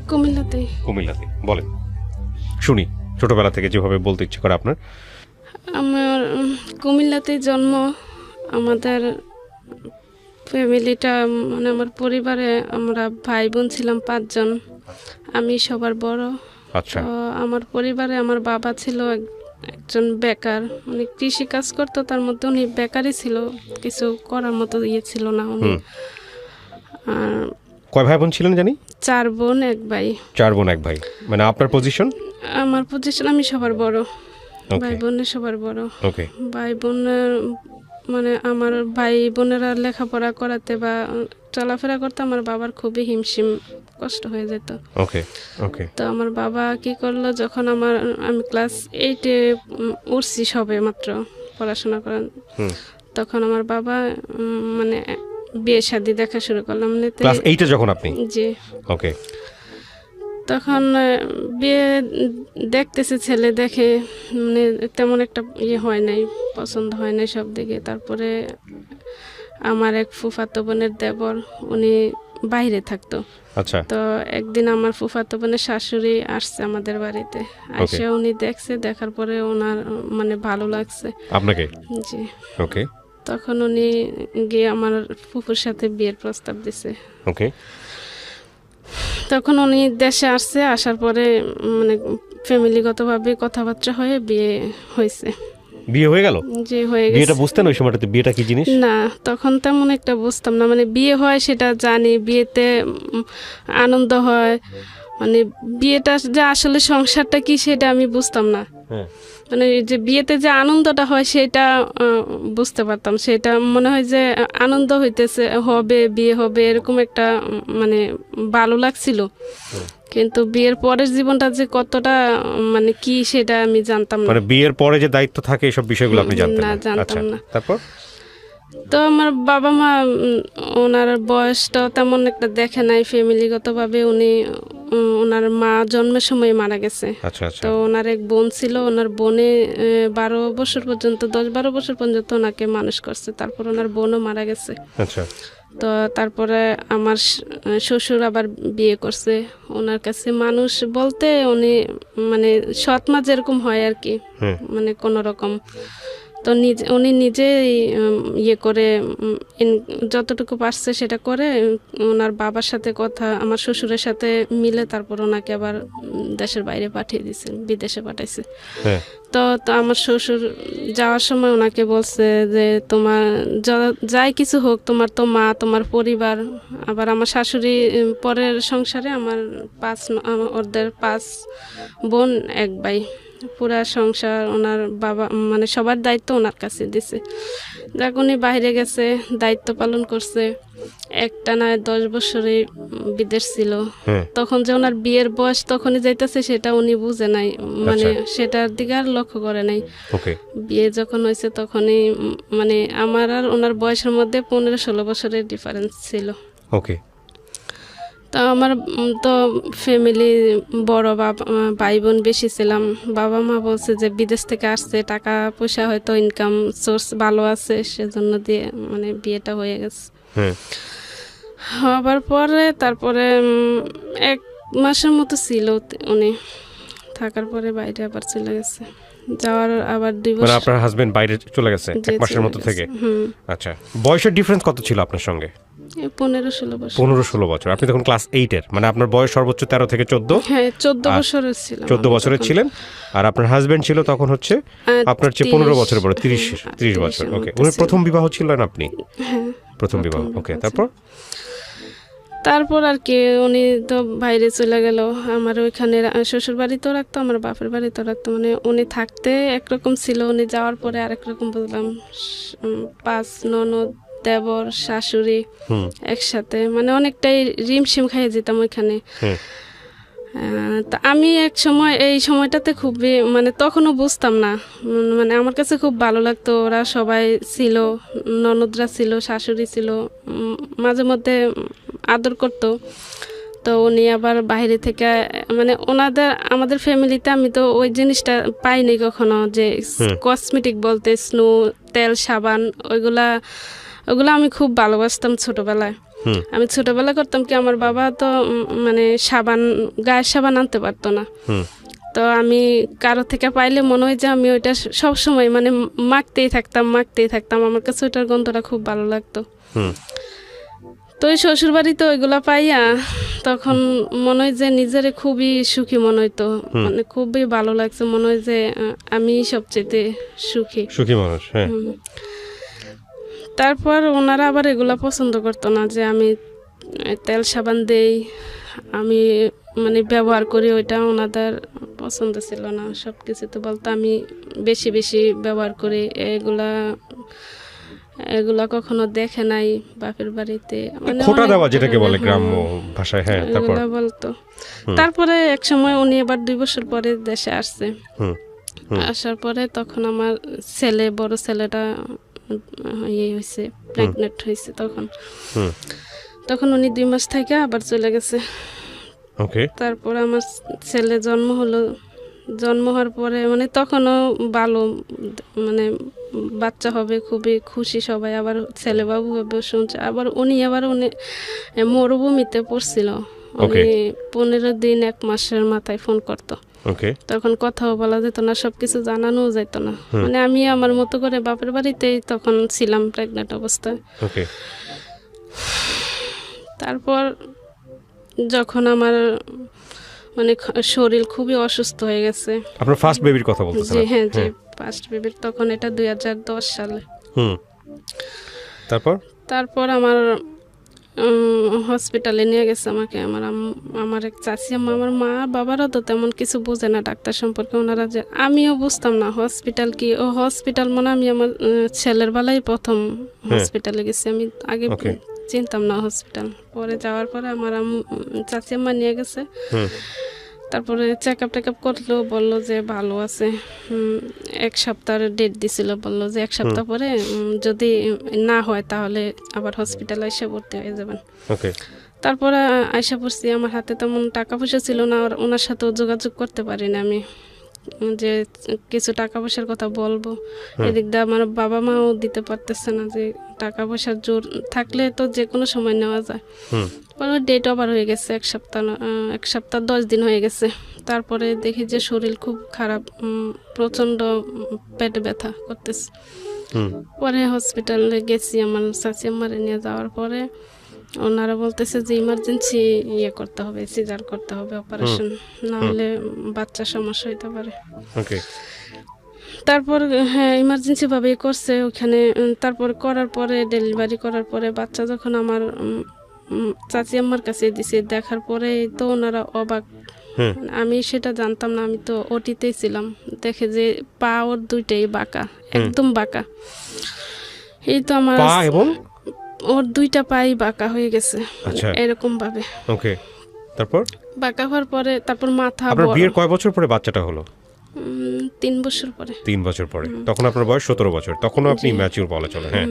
কুমিল্লাতে। কুমিল্লাতে, বলেন শুনি ছোটবেলা থেকে যেভাবে বলতে ইচ্ছে করে আপনার। আমার কুমিল্লাতে জন্ম। আমাদের ফ্যামিলিটা মানে আমার পরিবারে আমরা ভাই বোন ছিলাম 5 জন, আমি সবার বড়। আচ্ছা। তো আমার পরিবারে আমার বাবা ছিল একজন বেকার, মানে কৃষি কাজ করতো, তার মধ্যে উনি বেকারই ছিল, কিছু করার মতো ছিল না উনি। আর কয় ভাই বোন ছিলেন জানি? 4 বোন 1 ভাই। 4 বোন 1 ভাই, মানে আপনার পজিশন? আমার পজিশন আমি সবার বড়, Okay. ভাই বোনের সবার বড়। ওকে। ভাই বোনের মানে আমার ভাই বোনেরা লেখাপড়া করাতে বা চলাফেরা করতে আমার বাবার খুবই হিমশিম কষ্ট হয়ে যেত। ওকে ওকে। তো আমার বাবা কি করলো, যখন আমি ক্লাস 8-এ উঠছি সবে মাত্র পড়াশোনা করেন, তখন আমার বাবা মানে বিয়ে শাদী দেখা শুরু করলাম। ক্লাস 8-এ যখন আপনি? জি। ওকে। তখন বিয়ে দেখতেছে, ছেলে দেখে মানে তেমন একটা হয় নাই, পছন্দ হয় নাই সব দিকে। তারপরে আমার এক ফুফাতো বোনের দেবর, উনি বাইরে থাকতো। আচ্ছা। তো একদিন আমার ফুফাতো বোনের শাশুড়ি আসছে আমাদের বাড়িতে, এসে উনি দেখছে, দেখার পরে ওনার মানে ভালো লাগছে আপনাকে? জি। ওকে। তখন উনি গিয়ে আমার ফুফুর সাথে বিয়ের প্রস্তাব দিছে। ওকে। তখন উনি দেশে আসছে, আসার পরে মানে ফ্যামিলিগতভাবে কথাবার্তা হয়ে বিয়ে হয়েছে। বিয়ে হয়ে গেল? যে হয়ে গেছে। বিয়েটা বুঝতেন ওই সময়টাতে বিয়েটা কি জিনিস? না, তখন তেমন একটা বুঝতাম না, মানে বিয়ে হয় সেটা জানি, বিয়েতে আনন্দ হয়, মানে বিয়েটা যে আসলে সংসারটা কি সেটা আমি বুঝতাম না। মানে যে বিয়েতে যে আনন্দটা হয় সেটা বুঝতে পারতাম, সেটা মনে হয় যে আনন্দ হইতেছে, হবে বিয়ে হবে, এরকম একটা মানে ভালো লাগছিল। কিন্তু বিয়ের পরের জীবনটা যে কতটা মানে কি সেটা আমি জানতাম না। মানে বিয়ের পরে যে দায়িত্ব থাকে এসব বিষয়গুলো আপনি জানতেন না, না? জানতাম আচ্ছা, না। তারপর? তো আমার বাবা মা ওনার বয়সটা তেমন একটা দেখে নাই, ফ্যামিলিগতভাবে উনি ওনার মা জন্মের সময় মারা গেছে। আচ্ছা আচ্ছা। তো ওনার এক বোন ছিল, ওনার বোনে 12 বছর পর্যন্ত 10-12 বছর পর্যন্ত ওনাকে মানুষ করছে, তারপর ওনার বোনও মারা গেছে। আচ্ছা। তো তারপরে আমার শ্বশুর আবার বিয়ে করছে। ওনার কাছে মানুষ বলতে উনি মানে সৎ মা যেরকম হয় আর কি, মানে কোনো রকম। তো উনি নিজেই ইয়ে করে যতটুকু পারছে সেটা করে ওনার বাবার সাথে কথা, আমার শ্বশুরের সাথে মিলে তারপর ওনাকে আবার দেশের বাইরে পাঠিয়ে দিয়েছে, বিদেশে পাঠাইছে। তো আমার শ্বশুর যাওয়ার সময় ওনাকে বলছে যে তোমার যাই কিছু হোক, তোমার তো মা, তোমার পরিবার। আবার আমার শাশুড়ি পরের সংসারে আমার ওদের 5 বোন 1 ভাই, পুরা সংসার ওনার বাবা মানে সবার দায়িত্ব ওনার কাছে দিছে। যাক, উনি বাইরে গেছে, দায়িত্ব পালন করছে, একটানা 10 বছরে বিদেশ ছিল। তখন যে ওনার বিয়ের বয়স তখনই যাইতেছে সেটা উনি বুঝে নাই, মানে সেটার দিকে আর লক্ষ্য করে নাই। বিয়ে যখন হয়েছে তখনই মানে আমার আর ওনার বয়সের মধ্যে 15-16 বছরের ডিফারেন্স ছিল। ওকে। তো আমার তো ফ্যামিলি বড়, ভাই বোন বেশি ছিলাম। বাবা মা বলছে যে বিদেশ থেকে আসছে, টাকা পয়সা হয়তো ইনকাম সোর্স ভালো আছে, সেজন্য দিয়ে মানে বিয়েটা হয়ে গেছে। হবার পরে তারপরে 1 মাসের মতো ছিল উনি, থাকার পরে বাইরে আবার চলে গেছে। যাওয়ার আবার 2 বছর। মানে আপনার হাজবেন্ড বাইরে চলে গেছে 1 মাসের মতো থেকে? আচ্ছা। বয়সের ডিফারেন্স কত ছিল আপনার সঙ্গে? 15-16 বছর। 15-16 বছর। আপনি তখন ক্লাস 8-এর, মানে আপনার বয়স সর্বোচ্চ 13 থেকে 14? হ্যাঁ, 14 বছরের ছিলাম। 14 বছরের ছিলেন। আর আপনার হাজবেন্ড ছিল তখন হচ্ছে আপনার চেয়ে 15 বছর বড়, 30 বছর। ওকে। উনি প্রথম বিবাহ ছিলেন আপনি? হ্যাঁ, প্রথম বিবাহ। ওকে, তারপর আর কি উনি তো বাইরে চলে গেল। আমার ওইখানে শ্বশুর বাড়িতেও রাখতো, আমার বাপের বাড়িতেও রাখতো, মানে উনি থাকতে একরকম ছিল, উনি যাওয়ার পরে আরেক রকম বুঝলাম। 5 ননদ, দেবর, শাশুড়ি একসাথে, মানে অনেকটাই রিমশিম খাইয়ে যেতাম ওইখানে। তা আমি এক সময় এই সময়টাতে খুবই মানে তখনও বুঝতাম না, মানে আমার কাছে খুব ভালো লাগতো, ওরা সবাই ছিল, ননদরা ছিল, শাশুড়ি ছিল, মাঝে মধ্যে আদর করতো। তো উনি আবার বাইরে থেকে মানে আমাদের ফ্যামিলিতে আমি তো ওই জিনিসটা পাইনি কখনো, যে কসমেটিক বলতে স্নো, তেল, সাবান, ওইগুলা আমি খুব ভালোবাসতাম ছোটবেলায়। আমি ছোটবেলা করতাম কি, আমার বাবা তো মানে সাবান, গায়ের সাবান আনতে পারতো না। তো আমি কারো থেকে পাইলে মনে হয় যে আমি ওইটা সব সময় মানে মাখতেই থাকতাম। আমার কাছে ওইটার গন্ধটা খুব ভালো লাগতো। তো ওই শ্বশুর বাড়িতে ওইগুলা পাইয়া তখন মনে হয় যে নিজেরে খুবই সুখী মনে হইতো, মানে খুবই ভালো লাগছে, মনে হয় যে আমি সবচেয়ে সুখী মানুষ। হ্যাঁ। তারপর ওনারা আবার এগুলা পছন্দ করতো না যে আমি তেল সাবান দেই, আমি মানে ব্যবহার করি, ওইটা ওনাদের পছন্দ ছিল না। সব কিছুতে বলতো আমি বেশি বেশি ব্যবহার করি, এগুলা কখনো দেখে নাই বাপের বাড়িতে, মানে খোঁটা দেওয়া যেটাকে বলে গ্রাম্য ভাষায়। হ্যাঁ, তারপর বলতো। তারপরে এক সময় উনি এবার 2 বছর পরে দেশে আসছে। আসার পরে তখন আমার বড় ছেলেটা হয়েছে, প্রেগনেন্ট হয়েছে। তখন উনি 2 মাস থেকে আবার চলে গেছে। তারপর আমার ছেলে জন্ম হওয়ার পরে মানে তখনও ভালো, মানে বাচ্চা হবে, খুবই খুশি সবাই, আবার ছেলে বাবু হবে শুনছে। আবার উনি মরুভূমিতে পড়ছিল, উনি 15 দিন 1 মাসের মাথায় ফোন করতো। তখন কথাও বলা যেত না, সবকিছু জানানো যেত না। মানে আমি আমার মতো করে বাপের বাড়িতেই তখন ছিলাম প্রেগনেন্ট অবস্থায়। তারপর যখন আমার মানে শরীর খুবই অসুস্থ হয়ে গেছে। আপনার ফার্স্ট বেবির কথা বলতেছেন? হ্যাঁ, যে ফার্স্ট বেবির, তখন এটা 2010 সালে। তারপর আমার হসপিটালে নিয়ে গেছে আমাকে আমার এক চাচি আম্মা। আমার মা বাবারও তো তেমন কিছু বোঝে না ডাক্তার সম্পর্কে, ওনারা যে, আমিও বুঝতাম না হসপিটাল কি। হসপিটাল মানে আমি আমার ছেলের বেলায় প্রথম হসপিটালে গেছি, আমি আগে চিনতাম না হসপিটাল। পরে যাওয়ার পরে আমার চাচি আম্মা নিয়ে গেছে। তারপরে চেক আপ করলো, বললো যে ভালো আছে। 1 সপ্তাহের ডেট দিছিল, বললো যে 1 সপ্তাহ পরে যদি না হয় তাহলে আবার হসপিটালে এসে ভর্তি হয়ে যাবেন। তারপরে আইসা পড়ছি। আমার হাতে তেমন টাকা পয়সা ছিল না, আর ওনার সাথেও যোগাযোগ করতে পারিনি আমি যে কিছু টাকা পয়সার কথা বলবো। এদিক দিয়ে আমার বাবা মাও দিতে পারতেছে না, যে টাকা পয়সার জোর থাকলে তো যে কোনো সময় নেওয়া যায়। ডেট ওভার হয়ে গেছে, 1 সপ্তাহ 10 দিন হয়ে গেছে। তারপরে দেখি যে শরীর খুব খারাপ, প্রচন্ড পেটে ব্যথা করতেছে। পরে হসপিটালে গেছি, আমার চাচি আম্মারে নিয়ে যাওয়ার পরে ওনারা বলতেছে যে ইমার্জেন্সি করতে হবে, সিজার করতে হবে, অপারেশন, না হলে বাচ্চার সমস্যা হইতে পারে। তারপর হ্যাঁ, ইমার্জেন্সি ভাবেই করছে ওখানে। তারপর করার পরে, ডেলিভারি করার পরে বাচ্চা যখন আমার চাচি আম্মার কাছে দিছে, দেখার পরে তো ওনারা অবাক। আমি সেটা জানতাম না, আমি তো ওটিতেই ছিলাম। দেখে যে পা ওর 2টাই বাঁকা, একদম বাঁকা। এই তো আমার ওর 2টা পাই বাঁকা হয়ে গেছে এরকম ভাবে। তারপর বাঁকা হওয়ার পরে তারপর মাথা। আপনার বিয়ের কয় বছর পরে বাচ্চাটা হলো? 3 বছর পরে। 3 বছর পরে। তখন আপনার বয়স 17 বছর, তখনও আপনি ম্যাচিউর বলা চলে। হ্যাঁ।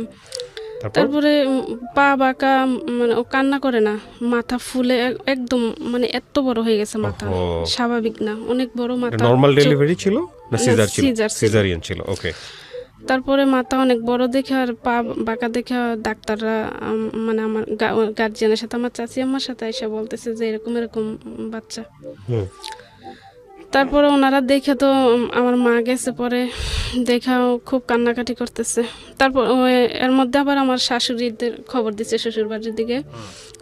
তারপরে পা বাঁকা, মানে ও কান্না করে না, মাথা ফুলে একদম, মানে এত বড় হয়ে গেছে মাথা, স্বাভাবিক না, অনেক বড় মাথা। নরমাল ডেলিভারি ছিল না সিজার ছিল? সিজারিয়ান ছিল। তারপরে মাথা অনেক বড় দেখে আর পা বাঁকা দেখে ডাক্তাররা, মানে আমার গার্জিয়ানের সাথে, আমার চাচি আম্মার সাথে এসে বলতেছে যে এরকম বাচ্চা। তারপরে ওনারা দেখে তো আমার মা গেছে, পরে দেখাও খুব কান্নাকাটি করতেছে। তারপর এর মধ্যে আবার আমার শাশুড়িদের খবর দিচ্ছে, শ্বশুর বাড়ির দিকে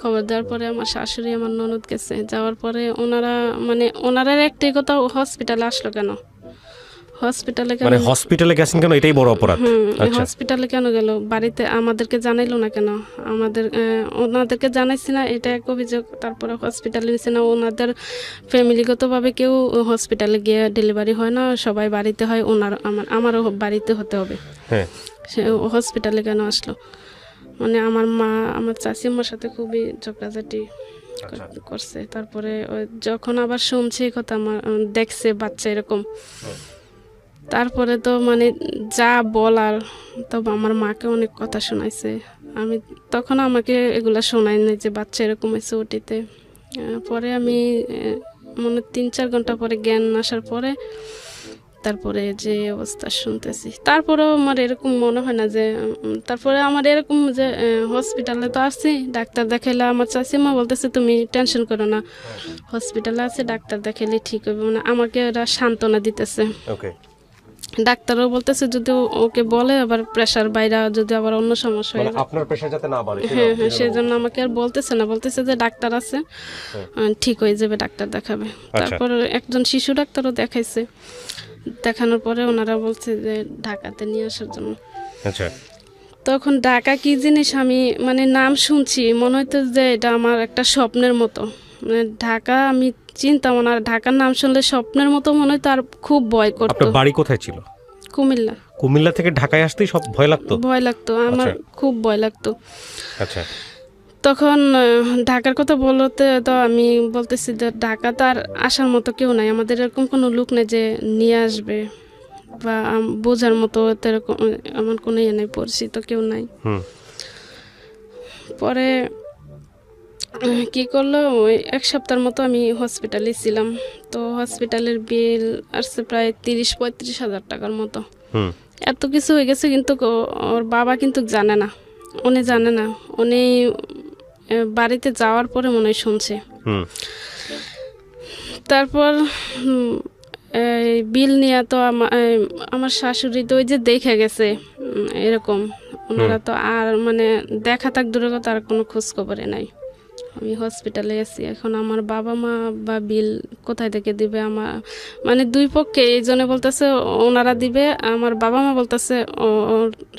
খবর দেওয়ার পরে আমার শাশুড়ি আমার ননদ গেছে। যাওয়ার পরে ওনারা একটাই কথা, হসপিটালে আসলো কেন, হসপিটালে গেছেন কেন, এটাই বড় অপরাধ। হসপিটালে কেন গেল, বাড়িতে আমাদেরকে জানাইলো না কেন, ওনাদেরকে জানাইছি না, এটা এক অভিযোগ। তারপরে হসপিটালে নিছে না, ওনাদের ফ্যামিলিগতভাবে কেউ হসপিটালে গিয়ে ডেলিভারি হয় না, সবাই বাড়িতে হয়। আমারও বাড়িতে হতে হবে। সে হসপিটালে কেন আসলো, মানে আমার মা আমার চাচি আম্মার সাথে খুবই ঝগড়াঝাটি করছে। তারপরে যখন আবার শুনছে কথা, আমার দেখছে বাচ্চা এরকম, তারপরে তো মানে যা বলার, তবে আমার মাকে অনেক কথা শোনাইছে। আমি তখন আমাকে এগুলা শোনাই না যে বাচ্চা এরকম হয়েছে ওটিতে। পরে আমি 3-4 ঘন্টা পরে জ্ঞান আসার পরে তারপরে যে অবস্থা শুনতেছি, তারপরেও আমার এরকম মনে হয় না যে তারপরে আমার এরকম যে হসপিটালে তো আসছি, ডাক্তার দেখাইলে আমার চাচিমা বলতেছে তুমি টেনশন করো না, হসপিটালে আছে ডাক্তার দেখাইলে ঠিক হবে, মানে আমাকে ওরা সান্ত্বনা দিতেছে। ওকে, ডাক্তারও বলতেছে যদি ওকে বলে আবার প্রেশার বাইরে যদি আবার অন্য সমস্যা হয়, মানে আপনার প্রেশার যাতে না বাড়ে। হ্যাঁ হ্যাঁ, সেই জন্য আমাকে আর বলতেছে না, বলতেছে যে ডাক্তার আছে, ঠিক হয়ে যাবে, ডাক্তার দেখাবে। তারপর একজন শিশু ডাক্তারও দেখাইছে, দেখানোর পরে ওনারা বলছে যে ঢাকাতে নিয়ে আসার জন্য। আচ্ছা, তখন ঢাকা কি জিনিস আমি মানে নাম শুনছি, মনে হতো যে এটা আমার একটা স্বপ্নের মতো, মানে ঢাকা আমি চিন্তাম না, ঢাকার নাম শুনলে স্বপ্নের মতো মনে হতো, আর খুব ভয় করতো। আপনার বাড়ি কোথায় ছিল? কুমিল্লা। কুমিল্লা থেকে ঢাকায় আসতেই সব ভয় লাগতো? ভয় লাগতো আমার, খুব ভয় লাগতো। আচ্ছা, তখন ঢাকার কথা বলতে তো আমি বলতেছি যে ঢাকা তো আর আসার মতো কেউ নাই, আমাদের এরকম কোনো লোক নেই যে নিয়ে আসবে বা বোঝার মতো, এরকম আমার কোনো ইয়ে নেই, পরিচিত কেউ নাই। পরে কি করলো, ওই 1 সপ্তাহের মতো আমি হসপিটালে ছিলাম। তো হসপিটালের বিল আসছে প্রায় 30-35 হাজার টাকার মতো। এত কিছু হয়ে গেছে, কিন্তু ওর বাবা কিন্তু জানে না, উনি জানে না, উনি বাড়িতে যাওয়ার পরে মনে হয় শুনছে। তারপর এই বিল নিয়ে তো আমার শাশুড়ি তো ওই যে দেখে গেছে এরকম, ওনারা তো আর মানে দেখা থাক দূরের কথা, আর কোনো খোঁজ খবরে নাই। আমি হসপিটালে আছি, এখন আমার বাবা মা বা বিল কোথায় থেকে দিবে, আমার মানে দুই পক্ষে, এই জন্য বলতেছে ওনারা দিবে, আমার বাবা মা বলতেছে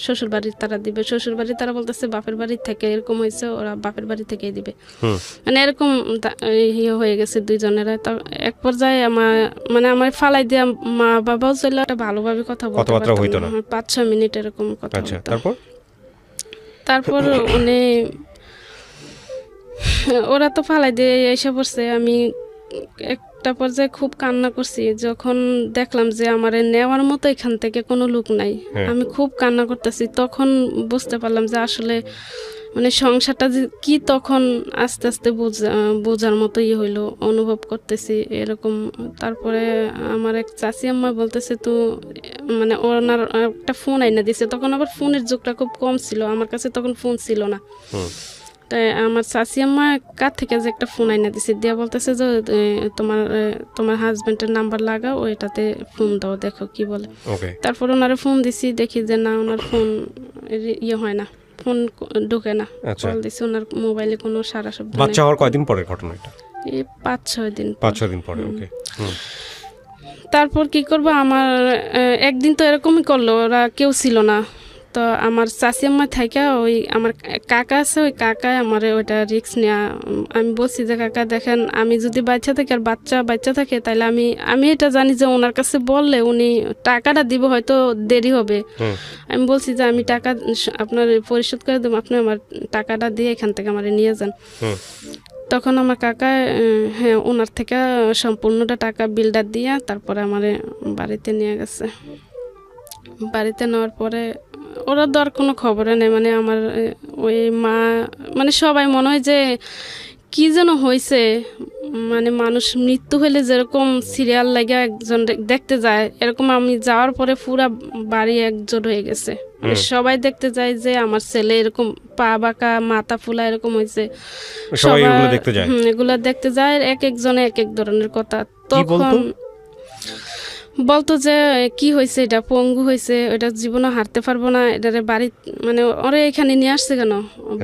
শ্বশুর বাড়ির তারা দিবে, শ্বশুর বাড়ির তারা বলতেছে বাপের বাড়ির থেকে, এরকম হয়েছে, ওরা বাপের বাড়ি থেকেই দিবে, মানে এরকম ইয়ে হয়ে গেছে দুইজনেরা। তো এক পর্যায়ে আমার ফালাই দিয়া মা বাবাও চলে, একটা ভালোভাবে কথা বলতে পারতাম না, 5-6 মিনিট এরকম কথা বলতাম। তারপর উনি ওরা তো ফালাই দিয়ে এসে পড়ছে, আমি একটা পর্যায়ে খুব কান্না করছি, যখন দেখলাম যে আমার নেওয়ার মতো এখান থেকে কোনো লোক নাই, আমি খুব কান্না করতেছি। তখন বুঝতে পারলাম যে আসলে মানে সংসারটা যে কি, তখন আস্তে আস্তে বোঝার মতো ইয়ে হইলো, অনুভব করতেছি এরকম। তারপরে আমার এক চাচি আম্মা বলতেছে তো মানে ওনার একটা ফোন আইনা দিছে, তখন আবার ফোনের যুগটা খুব কম ছিল, আমার কাছে তখন ফোন ছিল না। তাই আমার চাচি আম্মা কার থেকে যে একটা ফোন আইনা দিছে, দিয়া বলতেছে যে তোমার হাজবেন্ডের নাম্বার লাগাও, ওইটাতে ফোন দাও, দেখো কি বলে। তারপর ওনারে ফোন দিছি, দেখি যে না, ওনার ফোন ইয়ে হয় না, ফোন ঢুকে না। কল দিছি, ওনার মোবাইলে কোনো সারা শব্দ নেই। বাচ্চা হওয়ার কয়দিন পরের ঘটনা এটা? এই 5-6 দিন। 5-6 দিন পরে। ওকে। তারপর কি করবো, আমার একদিন তো এরকমই করলো, ওরা কেউ ছিল না, তো আমার চাচি আম্মা থাইকা ওই আমার কাকা আছে, ওই কাকায় আমার ওইটা রিস্ক নেওয়া। আমি বলছি যে কাকা দেখেন, আমি যদি বাচ্চা থাকি আর বাচ্চা থাকে, তাহলে আমি এটা জানি যে ওনার কাছে বললে উনি টাকাটা দিব, হয়তো দেরি হবে। আমি বলছি যে আমি টাকা আপনার পরিশোধ করে দেবো, আপনি আমার টাকাটা দিয়ে এখান থেকে আমার নিয়ে যান। তখন আমার কাকা হ্যাঁ ওনার থেকে সম্পূর্ণটা টাকা বিলটা দিয়ে তারপরে আমার বাড়িতে নিয়ে গেছে। বাড়িতে নেওয়ার পরে ওরা তো আর কোনো খবরে নেই, মানে আমার ওই মা মানে সবাই মনে হয় যে কি যেন হয়েছে, মানে মানুষ মৃত্যু হলে যেরকম সিরিয়াল লাগে একজন দেখতে যায়, এরকম আমি যাওয়ার পরে পুরা বাড়ি একজোট হয়ে গেছে, মানে সবাই দেখতে যায় যে আমার ছেলে এরকম পা বাঁকা মাথা ফুলা এরকম হয়েছে, সবাই এগুলা দেখতে যায়, এক একজনে এক এক ধরনের কথা। তখন বলতো যে কি হয়েছে, এটা পঙ্গু হয়েছে, ওটা জীবনে হারতে পারবো না, এটারে বাড়ি মানে ওরা এখানে নিয়ে আসছে কেন,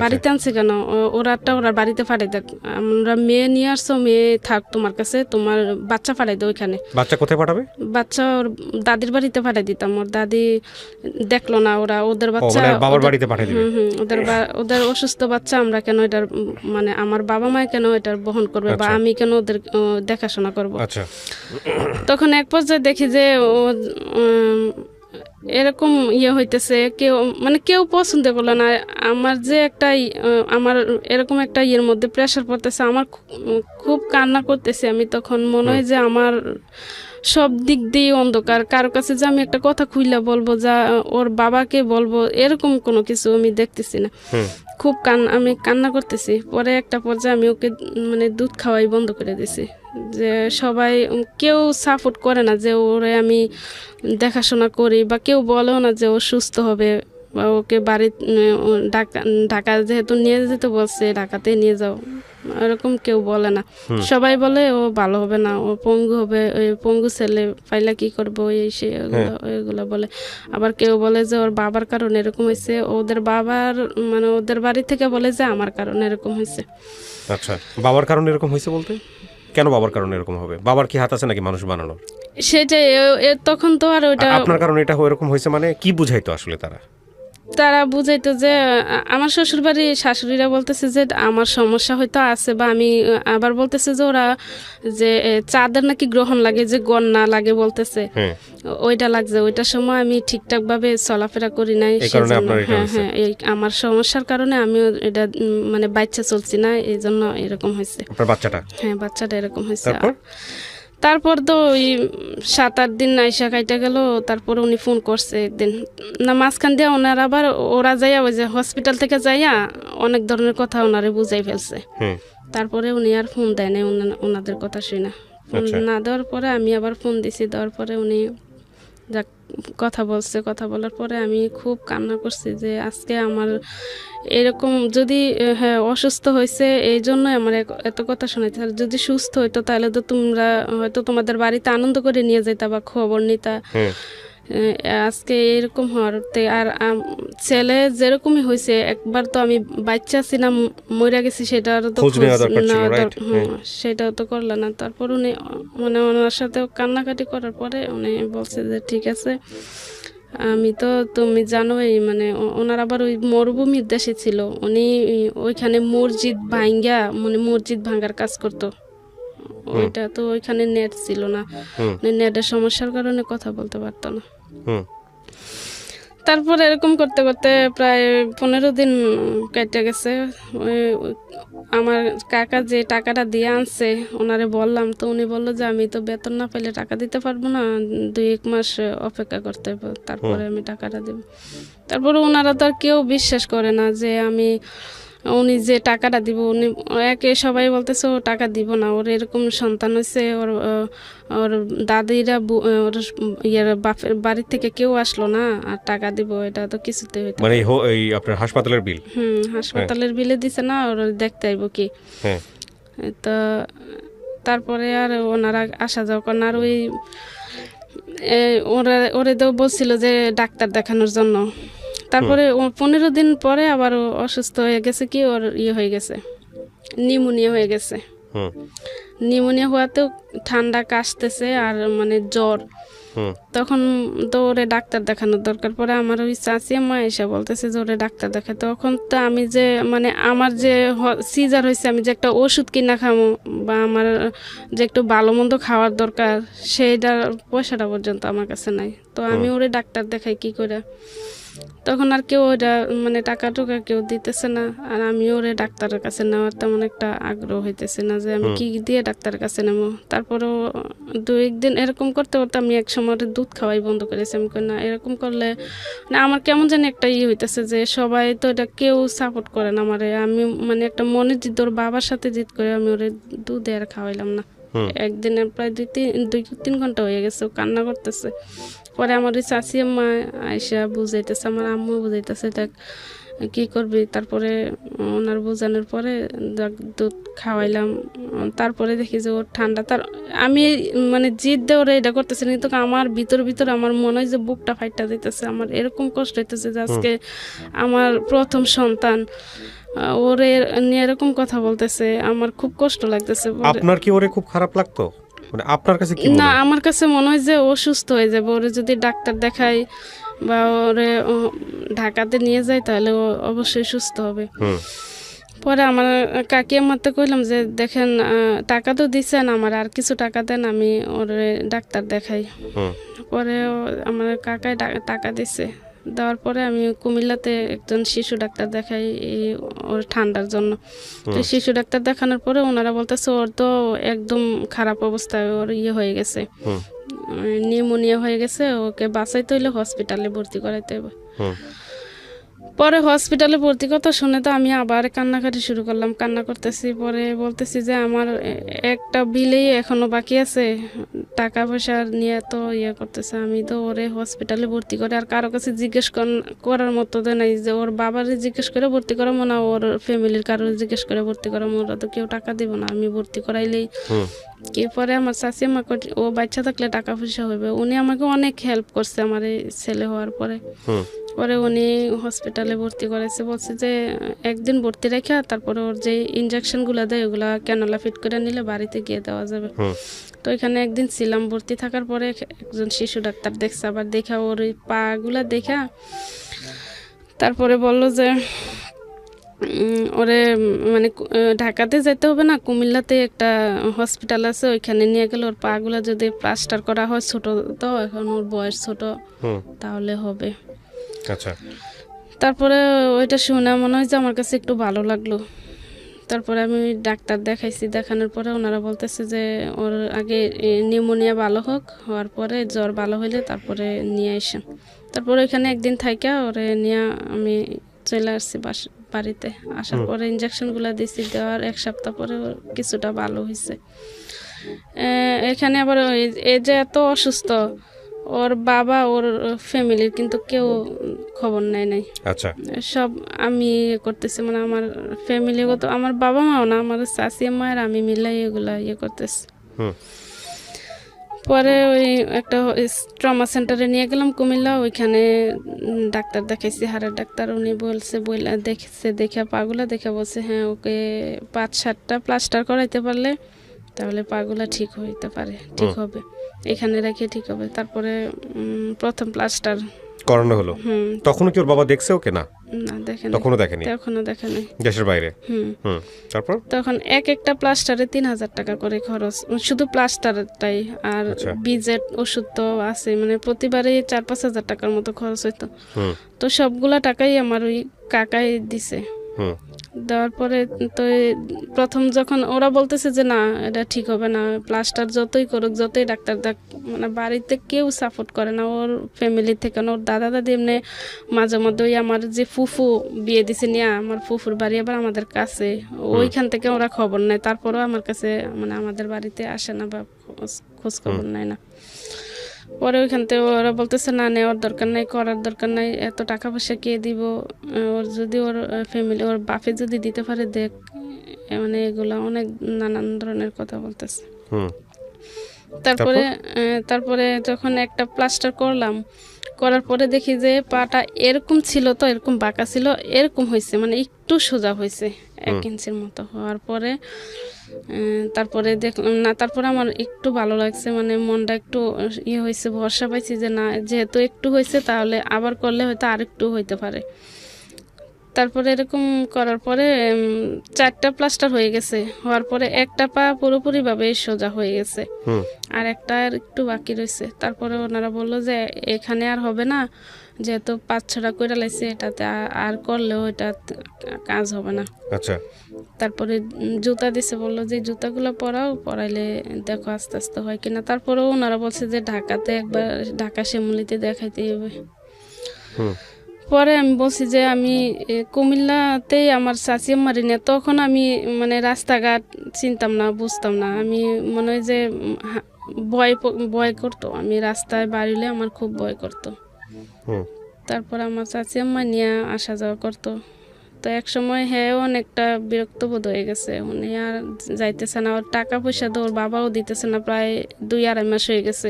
বাড়িতে আনছে কেন, ওরা বাড়িতে ফাটাই দেখ, আমরা মেয়ে নিয়ে আসছো, মেয়ে থাক তোমার কাছে, তোমার বাচ্চা ফাটাই দাও ওইখানে। বাচ্চা কোথায় পাঠাবে? বাচ্চা ওর দাদির বাড়িতে ফাটাই দিতাম, ওর দাদি দেখলো না, ওদের বাচ্চা বাবার বাড়িতে পাঠিয়ে দিবে। ওদের অসুস্থ বাচ্চা আমরা কেন এটার মানে আমার বাবা মা কেন এটার বহন করবে, বা আমি কেন ওদের দেখাশোনা করবো। তখন এক পর্যায়ে দেখি যে এরকম ইয়ে হইতেছে, কেউ পছন্দ করলো না, আমার যে একটা আমার এরকম একটা ইয়ের মধ্যে প্রেশার পড়তেছে, আমার খুব কান্না করতেছে আমি। তখন মনে হয় যে আমার সব দিক দিয়ে অন্ধকার, কারো কাছে যে আমি একটা কথা খুইলা বলবো, যা ওর বাবাকে বলবো, এরকম কোনো কিছু আমি দেখতেছি না। খুব আমি কান্না করতেছি। পরে একটা পর্যায়ে আমি ওকে মানে দুধ খাওয়াই বন্ধ করে দিছি, যে সবাই কেউ সাপোর্ট করে না যে ওরে আমি দেখাশোনা করি, বা কেউ বলেও না যে ও সুস্থ হবে, বা ওকে বাড়ি ঢাকা যেহেতু নিয়ে যেতে বলছে ঢাকাতে নিয়ে যাও, এরকম কেউ বলে না। সবাই বলে ও ভালো হবে না, ও পঙ্গু হবে, ওই পঙ্গু ছেলে পাইলা কি করবো, এই সে এগুলো বলে। আবার কেউ বলে যে ওর বাবার কারণে এরকম হয়েছে, ওদের বাবার মানে ওদের বাড়ি থেকে বলে যে আমার কারণে এরকম হয়েছে। আচ্ছা, বাবার কারণে এরকম হয়েছে বলতে কেন বাবার কারণে এরকম হবে? বাবার কি হাত আছে নাকি মানুষ বানানো? সেটাই, তখন তো আর ওইটা আপনার কারণে এটা এরকম হয়েছে মানে কি বুঝাইতো আসলে তারা বুঝাইতো যে আমার শ্বশুর বাড়ি শাশুড়িরা বলতেছে যে আমার সমস্যা হয়তো আছে, বা আমি আবার বলতেছে যে ওরা যে চাঁদের নাকি গ্রহণ লাগে, যে গন্না লাগে বলতেছে, ওইটা লাগছে। ওইটার সময় আমি ঠিকঠাক ভাবে চলাফেরা করি নাই, হ্যাঁ হ্যাঁ এই আমার সমস্যার কারণে আমি এটা মানে বাচ্চা চলছি না, এই জন্য এরকম হয়েছে। হ্যাঁ, বাচ্চাটা এরকম হয়েছে। তারপর তো ওই 7-8 দিন আইসা কাইটা গেল। তারপর উনি ফোন করছে একদিন, না মাঝখান দিয়ে ওনার আবার ওরা যাইয়া ওই যে হসপিটাল থেকে যাইয়া অনেক ধরনের কথা ওনারে বুঝাই ফেলছে। তারপরে উনি আর ফোন দেয় নাই ওনাদের কথা শুনে। ফোন না দেওয়ার পরে আমি আবার ফোন দিছি, দেওয়ার পরে উনি যাক কথা বলছে। কথা বলার পরে আমি খুব কান্না করছি যে আজকে আমার এরকম যদি হ্যাঁ অসুস্থ হয়েছে এই জন্য আমার এত কথা শোনাইতে, যদি সুস্থ হইতো তাহলে তো তোমরা হয়তো তোমাদের বাড়িতে আনন্দ করে নিয়ে যেতা বা খবর নিতা। আজকে এরকম হওয়াতে আর ছেলে যেরকমই হয়েছে, একবার তো আমি বাচ্চা ছিলাম মরে গেছি, সেটা তো সেটাও তো করলো না। তারপর উনি মানে ওনার সাথে কান্নাকাটি করার পরে উনি বলছে যে ঠিক আছে, আমি তো তুমি জানোই মানে ওনার আবার ওই মরুভূমির দেশে ছিল, উনি ওইখানে মসজিদ ভাঙ্গার কাজ করতো। ওইটা তো ওইখানে নেট ছিল না, নেটের সমস্যার কারণে কথা বলতে পারতো না। তারপর এরকম করতে করতে প্রায় 15 দিন কেটে গেছে। আমার কাকা যে টাকাটা দিয়ে আনছে ওনারে বললাম, তো উনি বললো যে আমি তো বেতন না পেলে টাকা দিতে পারবো না, 2-1 মাস অপেক্ষা করতে হবে, তারপরে আমি টাকাটা দেব। তারপরে ওনারা তো আর কেউ বিশ্বাস করে না যে উনি যে টাকাটা দিব, উনি একে সবাই বলতেছে ও টাকা দিব না, ওর এরকম সন্তান হয়েছে, ওর দাদিরা ওর বাপের বাড়ি থেকে কেউ আসলো না আর টাকা দিব, এটা তো কিছুতে হইতো মানে এই আপনার হাসপাতালের বিল হাসপাতালের বিলে দিছে না, ওর দেখতে আইব কি। তো তারপরে আর ওনারা আসা যাওয়া করেন। আর ওই ওরে তো বলছিল যে ডাক্তার দেখানোর জন্য। তারপরে 15 দিন পরে আবার অসুস্থ হয়ে গেছে, কি ওর হয়ে গেছে, নিউমোনিয়া হয়ে গেছে। নিউমোনিয়া হওয়াতেও ঠান্ডা কাশতেছে আর মানে জ্বর। তখন তো ওরে ডাক্তার দেখানোর দরকার। পরে আমার ওই চাচি মা এসে বলতেছে যে ওরে ডাক্তার দেখায়। তখন তো আমি যে মানে আমার যে সিজার হয়েছে, আমি যে একটা ওষুধ কিনা খাবো বা আমার যে একটু ভালো মন্দ খাওয়ার দরকার, সেইটার পয়সাটা পর্যন্ত আমার কাছে নাই। তো আমি ওরে ডাক্তার দেখাই কি করে? তখন আর কেউ ওটা মানে টাকা টুকা কেউ দিতেছে না, আর আমি ওরে ডাক্তারের কাছে নেওয়ার তেমন একটা আগ্রহ হইতেছে না যে আমি কি দিয়ে ডাক্তারের কাছে নেবো। তারপরেও 2-1 দিন এরকম করতে করতে আমি এক সময় দুধ খাওয়াই বন্ধ করেছি। আমি কই না, এরকম করলে না আমার কেমন জানি একটা হইতেছে যে সবাই তো এটা কেউ সাপোর্ট করে না আমারে। আমি মানে একটা মনে জিদ, ওর বাবার সাথে জিদ করে আমি ওরে দুধ আর খাওয়াইলাম না। একদিনে প্রায় 2-3 ঘন্টা হয়ে গেছে, ও কান্না করতেছে। পরে আমার ওই চাচি মা আয়সা বুঝাইতেছে, আমার আম্মু বুঝাইতেছে দেখ কী করবি। তারপরে ওনার বোঝানোর পরে দুধ খাওয়াইলাম। তারপরে দেখি যে ওর ঠান্ডা, আমি মানে জিদ দিয়ে ওরা এটা করতেছে, কিন্তু আমার ভিতর আমার মনে হয় যে বুকটা ফাইটটা দিতেছে। আমার এরকম কষ্ট হইতেছে যে আজকে আমার প্রথম সন্তান, ওরে নিয়ে এরকম কথা বলতেছে, আমার খুব কষ্ট লাগতেছে। আপনার কি ওরে খুব খারাপ লাগতো? মানে আপনার কাছে কি? না, আমার কাছে মনে হয় যে ও সুস্থ হয়ে যাবে, ওরে যদি ডাক্তার দেখাই বা ওরে ঢাকাতে নিয়ে যায় তাহলে ও অবশ্যই সুস্থ হবে। পরে আমার কাকি আমারতে কইলাম যে দেখেন টাকা তো দিচ্ছেন, আমার আর কিছু টাকা দেন, আমি ওরে ডাক্তার দেখাই। পরে আমার কাকাই টাকা দিছে, দেওয়ার পরে আমি কুমিল্লাতে একজন শিশু ডাক্তার দেখাই ওর ঠান্ডার জন্য। তো শিশু ডাক্তার দেখানোর পরে ওনারা বলতেছে ওর তো একদম খারাপ অবস্থায়, ওর হয়ে গেছে, নিউমোনিয়া হয়ে গেছে, ওকে বাঁচাইতে হইলে হসপিটালে ভর্তি করাইতে হবে। পরে হসপিটালে ভর্তি কথা শুনে তো আমি আবার কান্নাকাটি শুরু করলাম, কান্না করতেছি। পরে বলতেছি যে আমার একটা বিলেই এখনো বাকি আছে, টাকা পয়সা নিয়ে তো করতেছে। আমি তো ওরে হসপিটালে ভর্তি করে আর কারো কাছে জিজ্ঞেস করার মতো তো নাই, যে ওর বাবারে জিজ্ঞেস করে ভর্তি করাবো না ওর ফ্যামিলির কারো জিজ্ঞেস করে ভর্তি করাবো, ওরা তো কেউ টাকা দিব না, আমি ভর্তি করাইলেই কি। পরে আমার চাচি আমাকে, ও বাচ্চা থাকলে টাকা পয়সা হবে, উনি আমাকে অনেক হেল্প করছে আমার এই ছেলে হওয়ার পরে। পরে উনি হসপিটালে ভর্তি করেছে, বলছে যে একদিন ভর্তি রেখে তারপরে ওর যে ইনজেকশনগুলো দেয় ওগুলা ক্যানোলা ফিট করে নিলে বাড়িতে গিয়ে দেওয়া যাবে। তো এখানে একদিন ছিলাম, ভর্তি থাকার পরে একজন শিশু ডাক্তার দেখছে, আবার দেখা ওর ওই পাগুলা দেখা তারপরে বলল যে ওরে মানে ঢাকাতে যেতে হবে না, কুমিল্লাতে একটা হসপিটাল আছে, ওইখানে নিয়ে গেলে ওর পাগুলা যদি প্লাস্টার করা হয়, ছোট তো এখন ওর বয়স ছোট, তাহলে হবে। আচ্ছা। তারপরে ওইটা শুনে মনে হয় যে আমার কাছে একটু ভালো লাগলো। তারপরে আমি ডাক্তার দেখাইছি, দেখানোর পরে ওনারা বলতেছে যে ওর আগে নিউমোনিয়া ভালো হোক, হওয়ার পরে জ্বর ভালো হইলে তারপরে নিয়ে আসেন। তারপরে ওইখানে একদিন থাইকা ওরে নিয়ে আমি চলে আসছি বাড়িতে। আসার পরে ইঞ্জেকশনগুলো দিছি, দেওয়ার এক সপ্তাহ পরে ওর কিছুটা ভালো হয়েছে। এখানে আবার এই যে এত অসুস্থ, ওর বাবা ওর ফ্যামিলির কিন্তু কেউ খবর নেয় নাই। আচ্ছা। সব আমি করতেছি, মানে আমার ফ্যামিলিগত, আমার বাবা মাও না, আমার চাচি মায়ের আমি মিলাই এগুলা করতেছি। পরে ওই একটা ট্রমা সেন্টারে নিয়ে গেলাম কুমিল্লা, ওইখানে ডাক্তার দেখাইছি, হাড়ের ডাক্তার। উনি বলছে দেখছে, দেখে পাগুলা দেখে বলছে হ্যাঁ ওকে 5-7টা প্লাস্টার করাইতে পারলে তাহলে পাগুলা ঠিক হইতে পারে, ঠিক হবে, এখানে রেখে ঠিক হবে। তারপরে প্রথম প্লাস্টার করানো হলো। তখনও কি ওর বাবা দেখছে ওকে? না, দেখেনি। তখনও দেখেনি? তখনও দেখেনি, দেশের বাইরে। তারপর তখন একটা প্লাস্টারে 3,000 টাকা করে খরচ, শুধু প্লাস্টারটাই। আর বিজেট ওষুধ তো আছে, মানে প্রতিবারই 4-5 হাজার টাকার মতো খরচ হইতো। তো সবগুলা টাকাই আমার ওই কাকাই দিছে। দেওয়ার পরে তো প্রথম যখন ওরা বলতেছে যে না এটা ঠিক হবে না, প্লাস্টার যতই করুক, যতই ডাক্তার দেখ, মানে বাড়িতে কেউ সাপোর্ট করে না, ওর ফ্যামিলি থেকে না, ওর দাদা দাদি এমনি মাঝে মধ্যে ওই আমার যে ফুফু বিয়ে দিছে নিয়ে, আমার ফুফুর বাড়ি আবার আমাদের কাছে, ওইখান থেকে ওরা খবর নেয়, তারপরেও আমার কাছে মানে আমাদের বাড়িতে আসে না বা খোঁজ খবর নেয় না। পরে ওইখান থেকে ওরা বলতেছে না নেওয়ার দরকার নাই, করার দরকার নাই, এত টাকা পয়সা কে দিব, ওর যদি ওর ফ্যামিলি ওর বাপে যদি দিতে পারে দেখ, মানে এগুলা অনেক নানান ধরনের কথা বলতেছে। তারপরে যখন একটা প্লাস্টার করলাম, করার পরে দেখি যে পাটা এরকম ছিল, তো এরকম বাঁকা ছিল, এরকম হয়েছে, মানে একটু সোজা হয়েছে 1 ইঞ্চির মতো। হওয়ার পরে তারপরে দেখলাম না, তারপরে আমার একটু ভালো লাগছে, মানে মনটা একটু হয়েছে, ভরসা পাইছি যে না যেহেতু একটু হয়েছে তাহলে আবার করলে হয়তো আরেকটু হইতে পারে। তারপরে এরকম করার পরে 4টা প্লাস্টার হয়ে গেছে, হওয়ার পরে একটা পা পুরোপুরিভাবে সোজা হয়ে গেছে, আর একটা আর একটু বাকি রয়েছে। তারপরে ওনারা বললো যে এখানে আর হবে না, যেহেতু 5-6টা করে লাইছে, এটাতে আর করলেও এটা কাজ হবে না। আচ্ছা। তারপরে জুতা দিছে, বললো যে জুতাগুলো পরাইলে দেখো আস্তে আস্তে হয় কিনা। তারপরেও ওনারা বলছে যে ঢাকাতে একবার, ঢাকা শ্যামলীতে দেখাইতে হবে। পরে আমি বলছি যে আমি কুমিল্লাতেই আমার চাচি আম্মারি নিয়ে, তখন আমি মানে রাস্তাঘাট চিনতাম না, বুঝতাম না, আমি মনে হয় যে ভয় করতো, আমি রাস্তায় বাড়িলে আমার খুব ভয় করতো। তারপর আমার চাচি আম্মা নিয়ে আসা যাওয়া করতো। তো এক সময় হ্যাঁ অনেকটা বিরক্ত বোধ হয়ে গেছে, উনি আর যাইতেছে না, ওর টাকা পয়সা তো ওর বাবাও দিতেছে না, প্রায় 2-2.5 মাস হয়ে গেছে।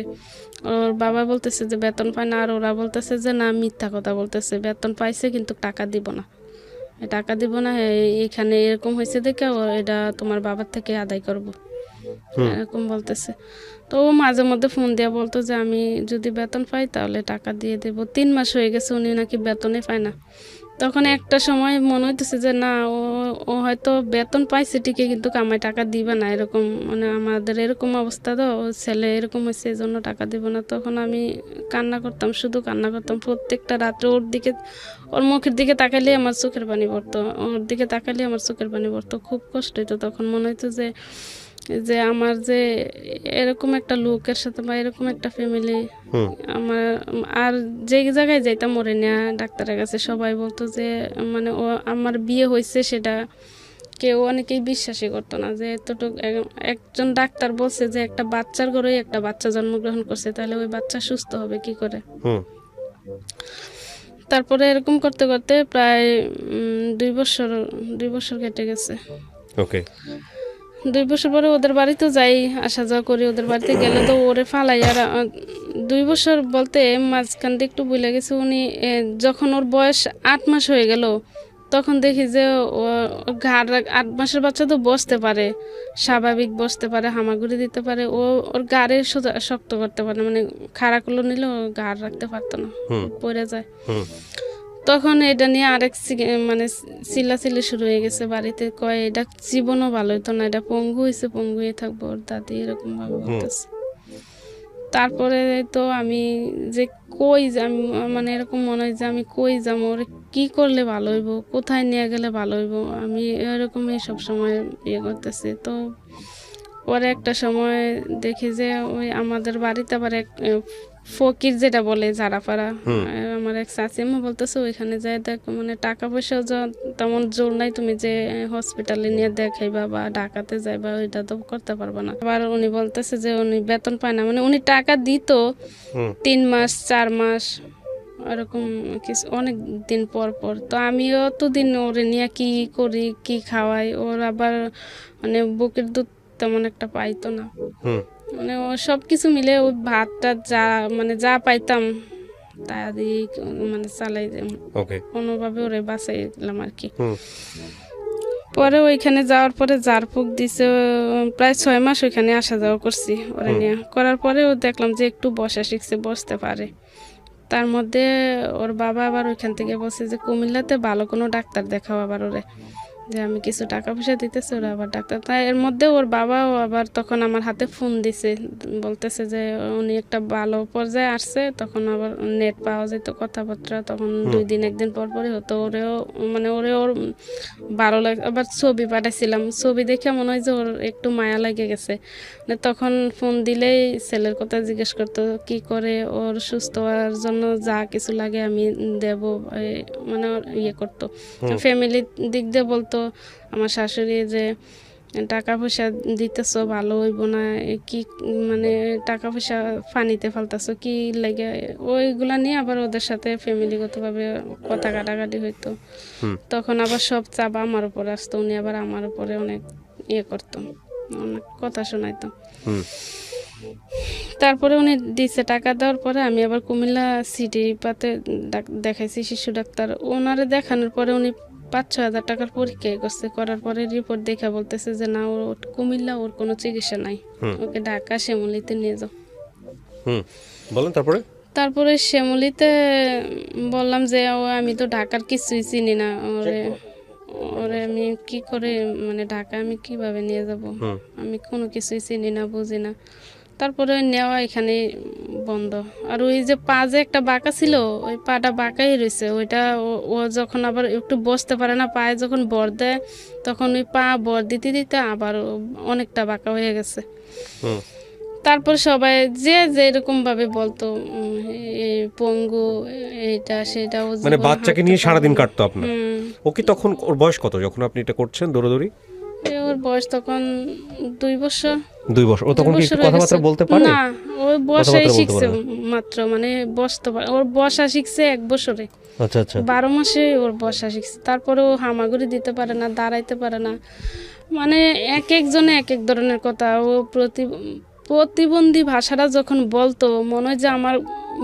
ওর বাবা বলতেছে যে বেতন পায় না, আর ওরা বলতেছে যে না মিথ্যা কথা বলতেছে, বেতন পাইছে কিন্তু টাকা দিব না, এখানে এরকম হয়েছে দেখে এটা তোমার বাবার থেকে আদায় করব, এরকম বলতেছে। তো ও মাঝে মধ্যে ফোন দিয়ে বলতো যে আমি যদি বেতন পাই তাহলে টাকা দিয়ে দেব। 3 মাস হয়ে গেছে উনি নাকি বেতনই পায় না। তখন একটা সময় মনে হইতেছে যে না ও হয়তো বেতন পাইছে ঠিকই কিন্তু কামাই টাকা দিবে না, এরকম মানে আমাদের এরকম অবস্থা, তো ও ছেলে এরকম হয়েছে এই জন্য টাকা দিব না। তখন আমি কান্না করতাম, শুধু কান্না করতাম প্রত্যেকটা রাত্রে, ওর মুখের দিকে তাকাইলে আমার চোখের পানি পড়তো, ওর দিকে তাকাইলে আমার চোখের পানি পড়তো, খুব কষ্ট হইতো। তখন মনে হইতো যে যে আমার যে এরকম একটা লোকের সাথে বা এরকম একটা ফ্যামিলি, আমার আর যে জায়গায় যাইতাম ওরে নিয়ে ডাক্তারের কাছে সবাই বলতো যে মানে ও আমার বিয়ে হয়েছে, সেটা কেউ অনেকেই বিশ্বাসই করতো না যে এতটুকু একজন ডাক্তার বলছে যে একটা বাচ্চার ঘরেই একটা বাচ্চা জন্মগ্রহণ করছে, তাহলে ওই বাচ্চা সুস্থ হবে কি করে। তারপরে এরকম করতে করতে প্রায় 2 বছর কেটে গেছে। ওকে। 2 বছর পরে ওদের বাড়িতে যাই, আসা যাওয়া করি। ওদের বাড়িতে গেলে তো ওরে ফালাই। আর 2 বছর বলতে মাঝখান দিয়ে একটু ভুলে গেছে। উনি যখন ওর বয়স 8 মাস হয়ে গেল, তখন দেখি যে ও ঘাড় 8 মাসের বাচ্চা তো বসতে পারে, স্বাভাবিক বসতে পারে, হামাগুড়ি দিতে পারে, ও ওর গাড়ে শক্ত করতে পারে, মানে খাড়া করলো নিলে ও ঘাড় রাখতে পারতো না, পড়ে যায়। তখন এটা নিয়ে আরেক মানে চিল্লাচিল্লি শুরু হয়ে গেছে বাড়িতে। কয় এটা জীবনও ভালো হতো না, এটা পঙ্গু হয়েছে, পঙ্গু হয়ে থাকবো। ওর দাদি এরকম ভাবে বলতেছে। তারপরে তো আমি যে কই যাম, মানে এরকম মনে হয় যে আমি কই যাবো, ওরে কি করলে ভালো হইব, কোথায় নিয়ে গেলে ভালো হইব, আমি এরকমই সবসময় ইয়ে করতেছি। তো পরে একটা সময় দেখি যে ওই আমাদের বাড়িতে আবার এক ফকির যেটা বলে ঝাড়াপাড়া, আমার এক চাচিমা বলতেছে ওইখানে যায় দেখ, মানে টাকা পয়সা তেমন জোর নাই, তুমি যে হসপিটালে নিয়ে দেখাইবা বা ঢাকাতে যাইবা, ওইটা তো করতে পারবা না। আবার উনি বলতেছে যে উনি বেতন পায় না, মানে উনি টাকা দিত 3 মাস 4 মাস এরকম কিছু, অনেক দিন পর পর। তো আমিও তো দিন ওরে নিয়ে কি করি, কি খাওয়াই, ওর আবার মানে বুকের দুধ তেমন একটা পাইতো না, মানে ও সব কিছু মিলে ওই ভাতটা যা মানে যা পাইতাম তা দিয়ে মানে চালাই কোনোভাবে ওরে বাঁচাইলাম আর কি। পরে ওইখানে যাওয়ার পরে ঝাড়ফুঁক দিছে, প্রায় 6 মাস ওইখানে আসা যাওয়া করছি ওরে নিয়ে। করার পরে ও দেখলাম যে একটু বসা শিখছে, বসতে পারে। তার মধ্যে ওর বাবা আবার ওইখান থেকে বলছে যে কুমিল্লাতে ভালো কোনো ডাক্তার দেখাও আবার ওরে, যে আমি কিছু টাকা পয়সা দিতেছি, ওরা আবার ডাক্তার। তাই এর মধ্যে ওর বাবাও আবার তখন আমার হাতে ফোন দিছে, বলতেছে যে উনি একটা ভালো পর্যায়ে আসছে। তখন আবার নেট পাওয়া যেত, কথাবার্তা তখন 2 দিন 1 দিন পর পরই হতো। ওরেও মানে ওর ভালো লাগে। আবার ছবি পাঠাইছিলাম, ছবি দেখে মনে হয় যে ওর একটু মায়া লাগে গেছে। মানে তখন ফোন দিলেই ছেলের কথা জিজ্ঞেস করতো, কি করে ওর সুস্থ হওয়ার জন্য যা কিছু লাগে আমি দেব, মানে ওর ইয়ে করতো। ফ্যামিলির দিক দিয়ে বলতো আমার শাশুড়ি যে টাকা পয়সা দিতেছ ভালো হইব না, কি মানে টাকা পয়সা ফানিতে ফালতাছো কি লাগে, ওইগুলা নিয়ে আবার ওদের সাথে ফ্যামিলিগতভাবে কথা কাটাকাটি হইতো। তখন আবার সব চাপ আমার উপর আসতো, উনি আবার আমার উপরে অনেক ইয়ে করতো, অনেক কথা শোনাইতো। তারপরে উনি দিছে, টাকা দেওয়ার পরে আমি আবার কুমিল্লা সিটি পাতে দেখাইছি শিশু ডাক্তার। ওনারে দেখানোর পরে উনি 5-6 হাজার টাকার পরীক্ষা করছে, করার পরে রিপোর্ট দেখা বলতেছে যে না, ওর কুমিল্লা ওর কোনো চিকিৎসা নাই, ওকে ঢাকা শ্যামলীতে নিয়ে যাও। বলেন। তারপরে শ্যামলীতে বললাম যে আমি তো ঢাকার কিছুই চিনি না, ওরে আমি কি করে মানে ঢাকা আমি কিভাবে নিয়ে যাব, আমি কোনো কিছুই চিনি না, বুঝি না। তারপরে নেওয়া এখানে বন্ধ। আর ওই যে পা যে একটা বাঁকা ছিল, ওই পাটা বাঁকাই রয়েছে। ওইটা ও যখন আবার একটু বসতে পারে না, পায়ে যখন বর দেয় তখন ওই পা বর দিতে দিতে আবার অনেকটা বাঁকা হয়ে গেছে। তারপর সবাই যে যেরকম ভাবে বলতো পঙ্গু, এইটা সেটা, মানে বাচ্চাকে নিয়ে সারাদিন কাটতো আপনার। ওকে তখন ওর বয়স কত যখন আপনি এটা করছেন দৌড়াদৌড়ি? ওর বয়স তখন 2 বছর। 2 বছর। ও তখন কি কথাবার্তা বলতে পারে? না, ওই বসাই শিখছে মাত্র, মানে বসতে পারে। ওর বসা শিখছে 1 বছরে। আচ্ছা আচ্ছা। 12 মাসে ওর বসা শিখছে। তারপরে ও হামাগুড়ি দিতে পারে না, দাঁড়াইতে পারে না, মানে এক একজনে এক এক ধরনের কথা। ও প্রতিবন্ধী ভাষাটা যখন বলতো মনে হয় যে আমার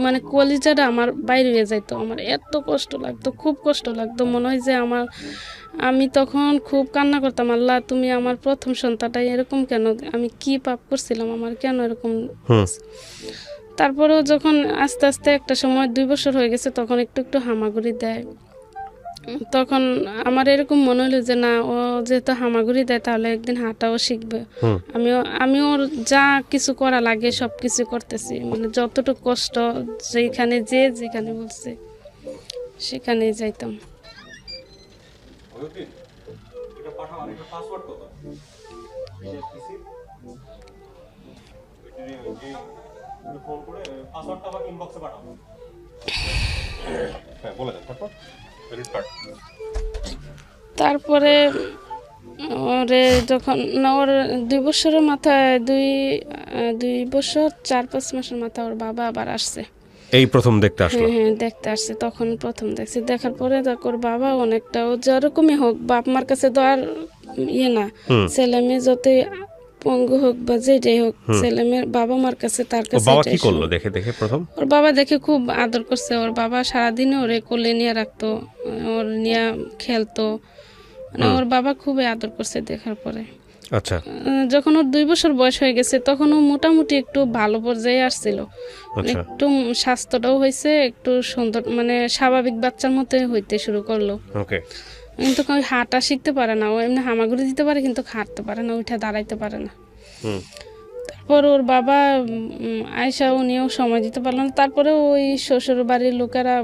মানে কলিজাটা আমার বাইরে হয়ে যাইতো। আমার এত কষ্ট লাগতো, খুব কষ্ট লাগতো। মনে হয় যে আমি তখন খুব কান্না করতাম, আল্লাহ তুমি আমার প্রথম সন্তানটা এরকম কেন, আমি কি পাপ করছিলাম, আমার কেন এরকম। তারপরেও যখন আস্তে আস্তে একটা সময় 2 বছর হয়ে গেছে, তখন একটু একটু হামাগুড়ি দেয়। তখন আমার এরকম মনে হলো যে না, ও যেহেতু হামাগুড়ি দেয় তাহলে একদিন হাঁটাও শিখবে। আমি ওর যা কিছু করা লাগে সব কিছু করতেছি, মানে যতটুকু কষ্ট যেখানে বলছে সেখানেই যাইতাম। ফোন করে পাসওয়ার্ডটা আমাকে ইনবক্সে পাঠাও। হ্যাঁ বলে দেন তারপর তারপরে ওরে যখন না ওর 2 বছরের মাথায় 2 বছর 4-5 মাসের মাথায় ওর বাবা আবার আসছে। এই প্রথম দেখতে আসলো? হ্যাঁ দেখতে আসছে, তখন প্রথম দেখছি। দেখার পরে ওর বাবা অনেকটা ও যেরকমই হোক বাপ মার কাছে তো আর ইয়ে না, ছেলে মেয়ে যতই পঙ্গু হোক বা যেটাই হোক ছেলে মেয়ের বাবা মার কাছে তার কাছে। বাবা কি করলো দেখে দেখে প্রথম? ওর বাবা দেখে খুব আদর করছে। ওর বাবা সারাদিন ওরে কোলে নিয়ে রাখতো, ওর নিয়ে খেলতো, মানে ওর বাবা খুবই আদর করছে দেখার পরে। আচ্ছা। যখন ওর 2 বছর বয়স হয়ে গেছে তখন ও মোটামুটি একটু ভালো পর্যায়ে আসছিল, আচ্ছা। একটু স্বাস্থ্যটাও হয়েছে একটু সুন্দর, মানে স্বাভাবিক বাচ্চার মতো হইতে শুরু করলো। ওকে। কিন্তু ওই হাঁটা শিখতে পারে না, ও এমনি হামাগুড়ি দিতে পারে কিন্তু হাঁটতে পারে না, উঠে দাঁড়াইতে পারে না। তারপর ওর বাবা আয়সা, উনিও সময় দিতে পারলো না। তারপরে ওই শ্বশুর বাড়ির লোকেরা,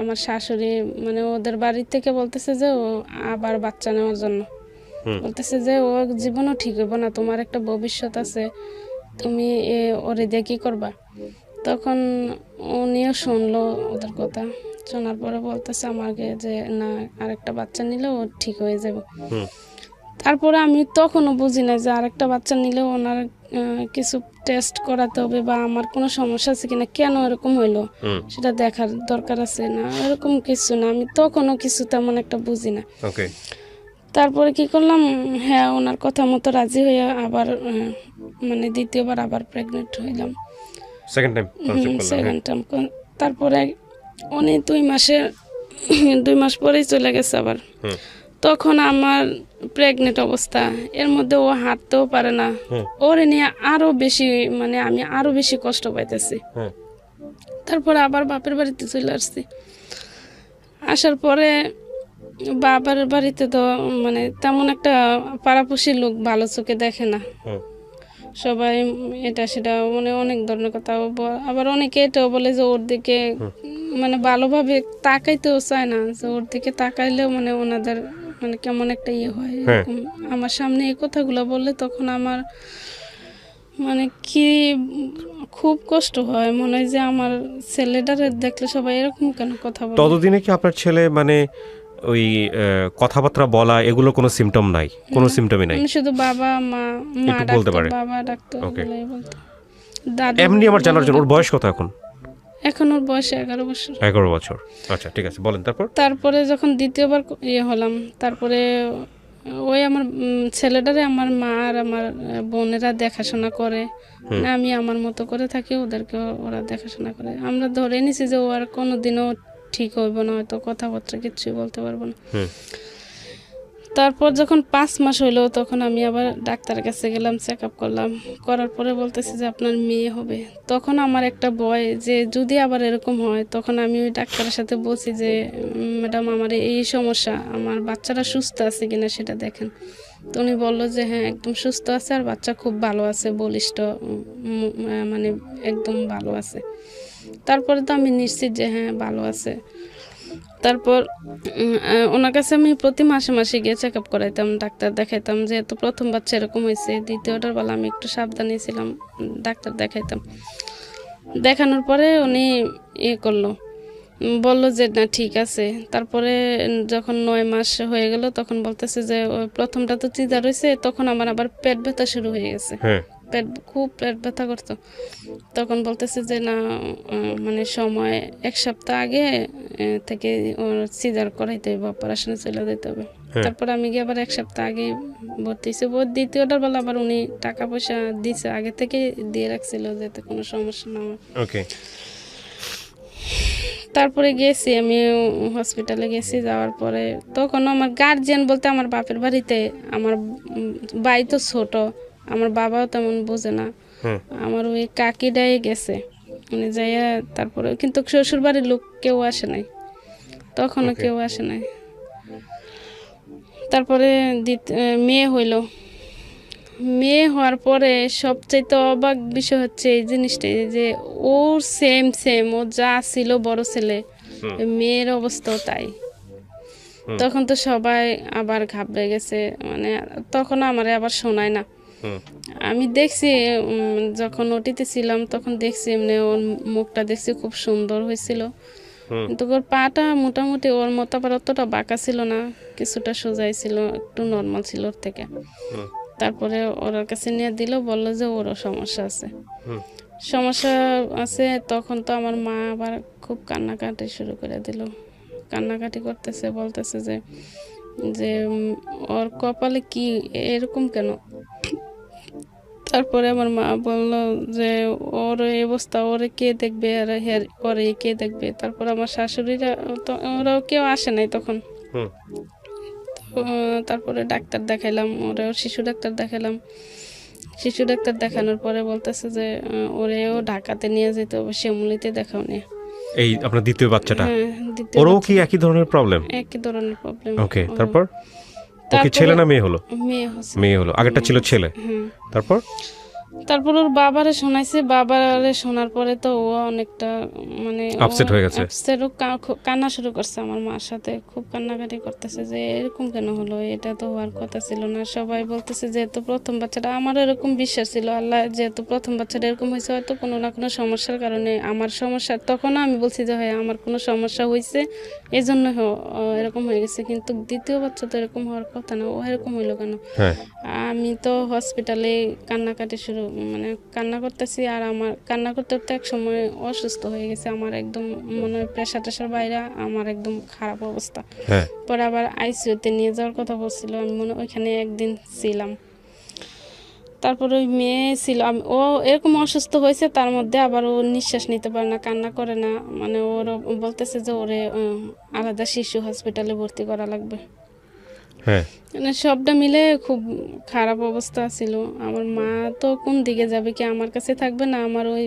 আমার শাশুড়ি মানে ওদের বাড়ি থেকে বলতেছে যে ও আবার বাচ্চা নেওয়ার জন্য বলতেছে যে ও জীবনও ঠিক হইব না, তোমার একটা ভবিষ্যৎ আছে, তুমি ওরে দিয়ে কি করবা। তখন উনিও শুনলো ওদের কথা, শোনার পরে বলতেছে আমাকে যে না, আরেকটা বাচ্চা নিলে ও ঠিক হয়ে যাবে। তারপরে আমি তখনও বুঝি না যে আরেকটা বাচ্চা নিলে ওনার কিছু টেস্ট করাতে হবে বা আমার কোনো সমস্যা আছে কিনা, কেন এরকম হইলো সেটা দেখার দরকার আছে না, এরকম কিছু না। আমি তখনও কিছু তেমন একটা বুঝি না। তারপরে কি করলাম, হ্যাঁ ওনার কথা মতো রাজি হয়ে আবার মানে দ্বিতীয়বার আবার প্রেগনেন্ট হইলাম, সেকেন্ড টাইম। তারপরে উনি 2 মাস পরেই চলে গেছে আবার। তখন আমার প্রেগনেন্ট অবস্থা, এর মধ্যে ও হাঁটতেও পারে না, ওরে নিয়ে আরো বেশি, মানে আমি আরো বেশি কষ্ট পাইতেছি। তারপরে আবার বাপের বাড়িতে চলে আসছি। আসার পরে বাবার বাড়িতে তো মানে তেমন একটা পাড়াপড়শির লোক ভালো চোখে দেখে না, সবাই এটা সেটা মানে অনেক ধরনের কথা। আবার অনেকে এটাও বলে যে ওর দিকে মানে ভালোভাবে তাকাইতেও চায় না, যে ওর দিকে তাকাইলেও মানে ওনাদের মানে কেমন একটা ইয়ে হয়। আমার সামনে এই কথাগুলো বললে তখন আমার মানে কি খুব কষ্ট হয়, মনে হয় যে আমার ছেলেটারে দেখলে সবাই এরকম কেন কথা বলে। ততদিনে কি আপনার ছেলে মানে ওই কথাবার্তা বলা এগুলো কোনো সিমটম নাই? কোনো সিমটমই নাই, শুধু বাবা মা বলতে পারে, বাবা ডাকতো, দাদু। এমনি আমার জানার জন্য ওর বয়স কত এখন? এখন ওর বয়স 11 বছর। 11 বছর, আচ্ছা ঠিক আছে, বলেন তারপর। তারপরে যখন দ্বিতীয়বার ইয়ে হলাম, তারপরে ওই আমার ছেলেটারে আমার মা আর আমার বোনেরা দেখাশোনা করে, আমি আমার মতো করে থাকি, ওদেরকে ওরা দেখাশোনা করে। আমরা ধরে নিছি যে ও আর কোনোদিনও ঠিক হইব না, হয়তো কথাবার্তা কিচ্ছুই বলতে পারবো না। তারপর যখন 5 মাস হইলো তখন আমি আবার ডাক্তারের কাছে গেলাম, চেক আপ করলাম, করার পরে বলতেছে যে আপনার মেয়ে হবে। তখন আমার একটা ভয় যে যদি আবার এরকম হয়, তখন আমি ওই ডাক্তারের সাথে বলছি যে ম্যাডাম আমার এই সমস্যা, আমার বাচ্চারা সুস্থ আছে কিনা সেটা দেখেন। তো উনি বললো যে হ্যাঁ একদম সুস্থ আছে, আর বাচ্চা খুব ভালো আছে, বলিষ্ঠ, মানে একদম ভালো আছে। তারপরে তো আমি নিশ্চিত যে হ্যাঁ ভালো আছে। তারপর ওনার কাছে আমি প্রতি মাসে মাসে গিয়ে চেক আপ করাইতাম, ডাক্তার দেখাইতাম, যেহেতু প্রথম বাচ্চা এরকম হয়েছে। দ্বিতীয়টার বেলা আমি একটু সাবধানে ছিলাম, ডাক্তার দেখাইতাম। দেখানোর পরে উনি করলো, বললো যে না ঠিক আছে। তারপরে যখন 9 মাস হয়ে গেল তখন বলতেছে যে প্রথমটা তো সিজার হয়েছে, তখন আমার আবার পেট ব্যথা শুরু হয়ে গেছে, খুব পেট ব্যথা করতো। তখন বলতেছে যে না মানে সময় 1 সপ্তাহ আগে থেকে সিজার করাইতে হবে, অপারেশনে চলে যেতে হবে। তারপর আমি গিয়ে আবার 1 সপ্তাহ আগে ভর্তি হয়েছি। দ্বিতীয়টার বেলা আবার উনি টাকা পয়সা দিছে, আগে থেকে দিয়ে রাখছিল যাতে কোনো সমস্যা না হয়। তারপরে গেছি আমি হসপিটালে গেছি, যাওয়ার পরে তখন আমার গার্জিয়ান বলতে আমার বাপের বাড়িতে, আমার ভাই তো ছোট, আমার বাবাও তেমন বোঝে না, আমার ওই কাকিটাই গেছে উনি যাইয়া। তারপরে কিন্তু শ্বশুর বাড়ির লোক কেউ আসে নাই, তখনও কেউ আসে নাই। তারপরে মেয়ে হইল, মেয়ে হওয়ার পরে সবচাইতে অবাক বিষয় হচ্ছে এই জিনিসটাই যে ওর সেম ও যা ছিল বড় ছেলে, মেয়ের অবস্থাও তাই। তখন তো সবাই আবার ঘাবড়ে গেছে, মানে তখন আমার আবার শোনায় না, আমি দেখছি যখন ওটিতে ছিলাম তখন দেখছি এমনি ওর মুখটা দেখছি খুব সুন্দর হয়েছিল, কিন্তু ওর পাটা মোটামুটি ওর মতো আবার অতটা বাঁকা ছিল না, কিছুটা সোজাই ছিল, একটু নর্মাল ছিল ওর থেকে। তারপরে ওর কাছে নিয়ে দিল, বললো যে ওরও সমস্যা আছে। সমস্যা আছে তখন তো আমার মা আবার খুব কান্নাকাটি শুরু করে দিল, কান্নাকাটি করতেছে, বলতেছে যে যে ওর কপালে কি এরকম কেন। তারপরে আমার মা বলল যে ওর এই অবস্থা, ওরে কে দেখবে, আর ওরে কে দেখবে। তারপর আমার শাশুড়িরা তো ওরাও কেউ আসে নাই তখন। তো তারপরে ডাক্তার দেখাইলাম, ওরেও শিশু ডাক্তার দেখালাম। শিশু ডাক্তার দেখানোর পরে বলতেছে যে ওরেও ঢাকাতে নিয়ে যেতে হবে, শ্যামলীতে দেখাও নিয়ে। এই আপনার দ্বিতীয় বাচ্চাটা, হ্যাঁ, দ্বিতীয় ওরও কি একই ধরনের প্রবলেম? একই ধরনের প্রবলেম। ওকে, তারপর ও কি ছেলে না মেয়ে হলো? মেয়ে হচ্ছে। মেয়ে হলো, আগেরটা ছিল ছেলে। তারপর ওর বাবারে শোনাইছে, বাবারে শোনার পরে তো ও অনেকটা মানে আপসেট হয়ে গেছে। আপসেট, ও কান্না শুরু করছে আমার মার সাথে, খুব কান্নাকাটি করতেছে যে এরকম কেন হলো, এটা তো হওয়ার কথা ছিল না। সবাই বলতেছে যেহেতু প্রথম বাচ্চাটা, আমারও এরকম বিশ্বাস ছিল আল্লাহ যেহেতু প্রথম বাচ্চাটা এরকম হয়েছে হয়তো কোনো না কোনো সমস্যার কারণে আমার সমস্যা। তখনও আমি বলছি যে হয় আমার কোনো সমস্যা হয়েছে এই জন্য এরকম হয়ে গেছে, কিন্তু দ্বিতীয় বাচ্চা তো এরকম হওয়ার কথা না, ও এরকম হইলো কেন। আমি তো হসপিটালে কান্নাকাটি মানে কান্না করতেছি, আর আমার কান্না করতে করতে এক সময় অসুস্থ হয়ে গেছে, আমার একদম মনে হয় প্রেশার টেশার বাইরে, আমার একদম খারাপ অবস্থা। পরে আবার আইসিইউতে নিয়ে যাওয়ার কথা বলছিল, আমি মনে ওইখানে একদিন ছিলাম। তারপর ওই মেয়ে ছিল, ও এরকম অসুস্থ হয়েছে, তার মধ্যে আবার ও নিঃশ্বাস নিতে পারে না, কান্না করে না, মানে ওর বলতেছে যে ওরে আলাদা শিশু হসপিটালে ভর্তি করা লাগবে। মানে সবটা মিলে খুব খারাপ অবস্থা ছিল। আমার মা তো কোন দিকে যাবে, কি আমার কাছে থাকবে না আমার ওই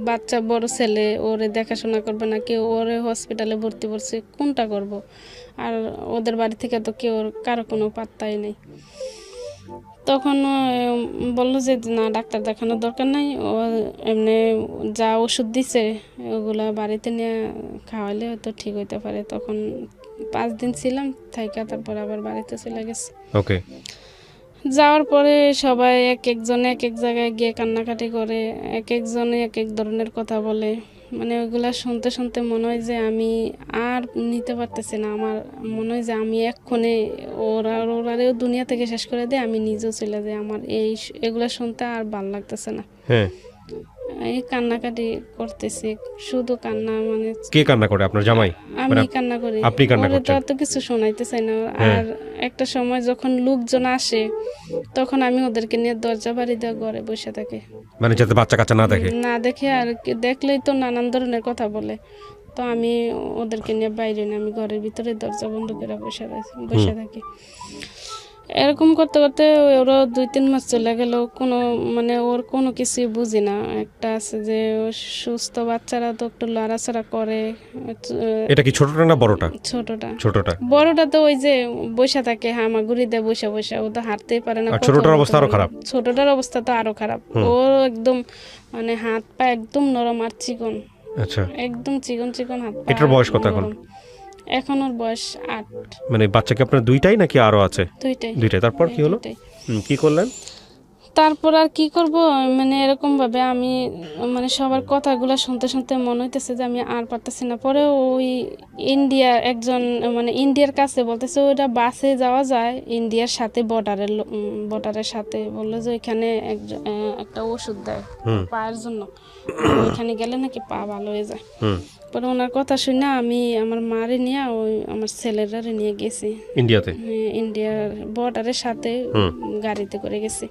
বাচ্চা বড় ছেলে ওরে দেখাশোনা করবে না কেউ, ওরে হসপিটালে ভর্তি করছে, কোনটা করব। আর ওদের বাড়ি থেকে তো কেউ কারো কোনো পাত্তাই নেই। তখন বললো যে না, ডাক্তার দেখানোর দরকার নাই, ও এমনি যা ওষুধ দিছে ওগুলা বাড়িতে নিয়ে খাওয়ালে হয়তো ঠিক হইতে পারে। তখন 5 দিন ছিলাম থাইকা, তারপর আবার বাড়িতে চলে গেছি। ওকে, যাওয়ার পরে সবাই এক একজনে এক এক জায়গায় গিয়ে কান্নাকাটি করে, এক একজনে এক এক ধরনের কথা বলে, মানে ওইগুলা শুনতে শুনতে মনে হয় যে আমি আর নিতে পারতেছি না। আমার মনে হয় যে আমি এক্ষণে ওরারেও দুনিয়া থেকে শেষ করে দিয়ে আমি নিজেও চলে যাই, আমার এগুলা শুনতে আর ভাল লাগতেছে না। এই কান্নাকাটি করতেছি, শুধু কান্না। মানে কে কান্না করে? আপনার জামাই? আমি কান্না করি। আপনি কান্না করছেন? তো কিছু শোনাইতে চাই না। আর একটা সময় যখন লোকজন আসে তখন আমি ওদেরকে নিয়ে দরজা বাড়ি দিয়ে ঘরে বসে থাকি, মানে যাতে বাচ্চা কাচ্চা না দেখে। আর দেখলেই তো নানান ধরনের কথা বলে, তো আমি ওদেরকে নিয়ে বাইরে না, আমি ঘরের ভিতরে দরজা বন্ধ করে বসে থাকি। এরকম করতে করতে ওরা 2-3 মাস চলে গেল, কোনো মানে ওর কোনো কিছুই বুঝি না। একটা আছে যে সুস্থ বাচ্চারা তো একটু লড়াচড়া করে। এটা কি ছোটটা না বড়টা? ছোটটা। বড়টা তো ওই যে বসে থাকে হামাগুড়িতে বসে বসে, ও তো হাঁটতেই পারে না। ছোটটার অবস্থা আরো খারাপ? ছোটটার অবস্থা তো আরো খারাপ, ও একদম মানে হাত পা একদম নরম আর চিকন। আচ্ছা, একদম চিকন চিকন হাত পা। এটার বয়স কত এখন? এখন ওর বয়স 8। মানে বাচ্চা কি আপনার দুইটাই নাকি আরো আছে? দুইটাই। তারপর কি হলো, কি করলেন? তারপর আর কি করব, মানে এরকম ভাবে আমি মানে সবার কথাগুলো শুনতে শুনতে মনে হইতেছে যে আমি আর পারতেছি না। পরে ওই ইন্ডিয়া একজন মানে ইন্ডিয়ার কাছে বলতেছে ওইটা বাসে যাওয়া যায় ইন্ডিয়ার সাথে, বর্ডারের সাথে। বললো যে এখানে একটা ওষুধ দেয় পায়ের জন্য, ওইখানে গেলে নাকি পা ভালো হয়ে যায়। পরে ওনার কথা শুনে আমি আমার মারে নিয়ে ওই আমার ছেলেরা নিয়ে গেছি ইন্ডিয়ার বর্ডারের সাথে, গাড়িতে করে গেছি।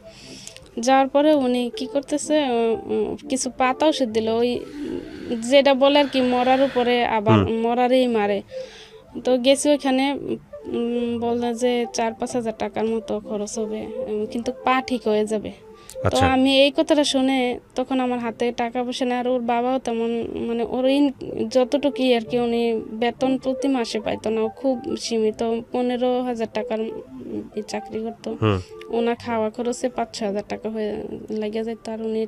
যাওয়ার পরে উনি কি করতেছে, কিছু পাতা ওষুধ দিল, ওই যেটা বলে আর কি মরার উপরে আবার মরারেই মারে। তো গেছি ওইখানে, বললো যে 4-5 হাজার টাকার মতো খরচ হবে, কিন্তু পা ঠিক হয়ে যাবে। তো আমি এই কথাটা শুনে তখন আমার হাতে টাকা পয়সা নেই, আর ওর বাবাও তেমন মানে ওর যতটুকু আর কি, উনি বেতন প্রতি মাসে পাইতো না, খুব সীমিত 15,000 টাকার চাকরি করতো। ওনার খাওয়া খরচে 5-6 হাজার টাকা হয়ে লেগে যেত, আর উনি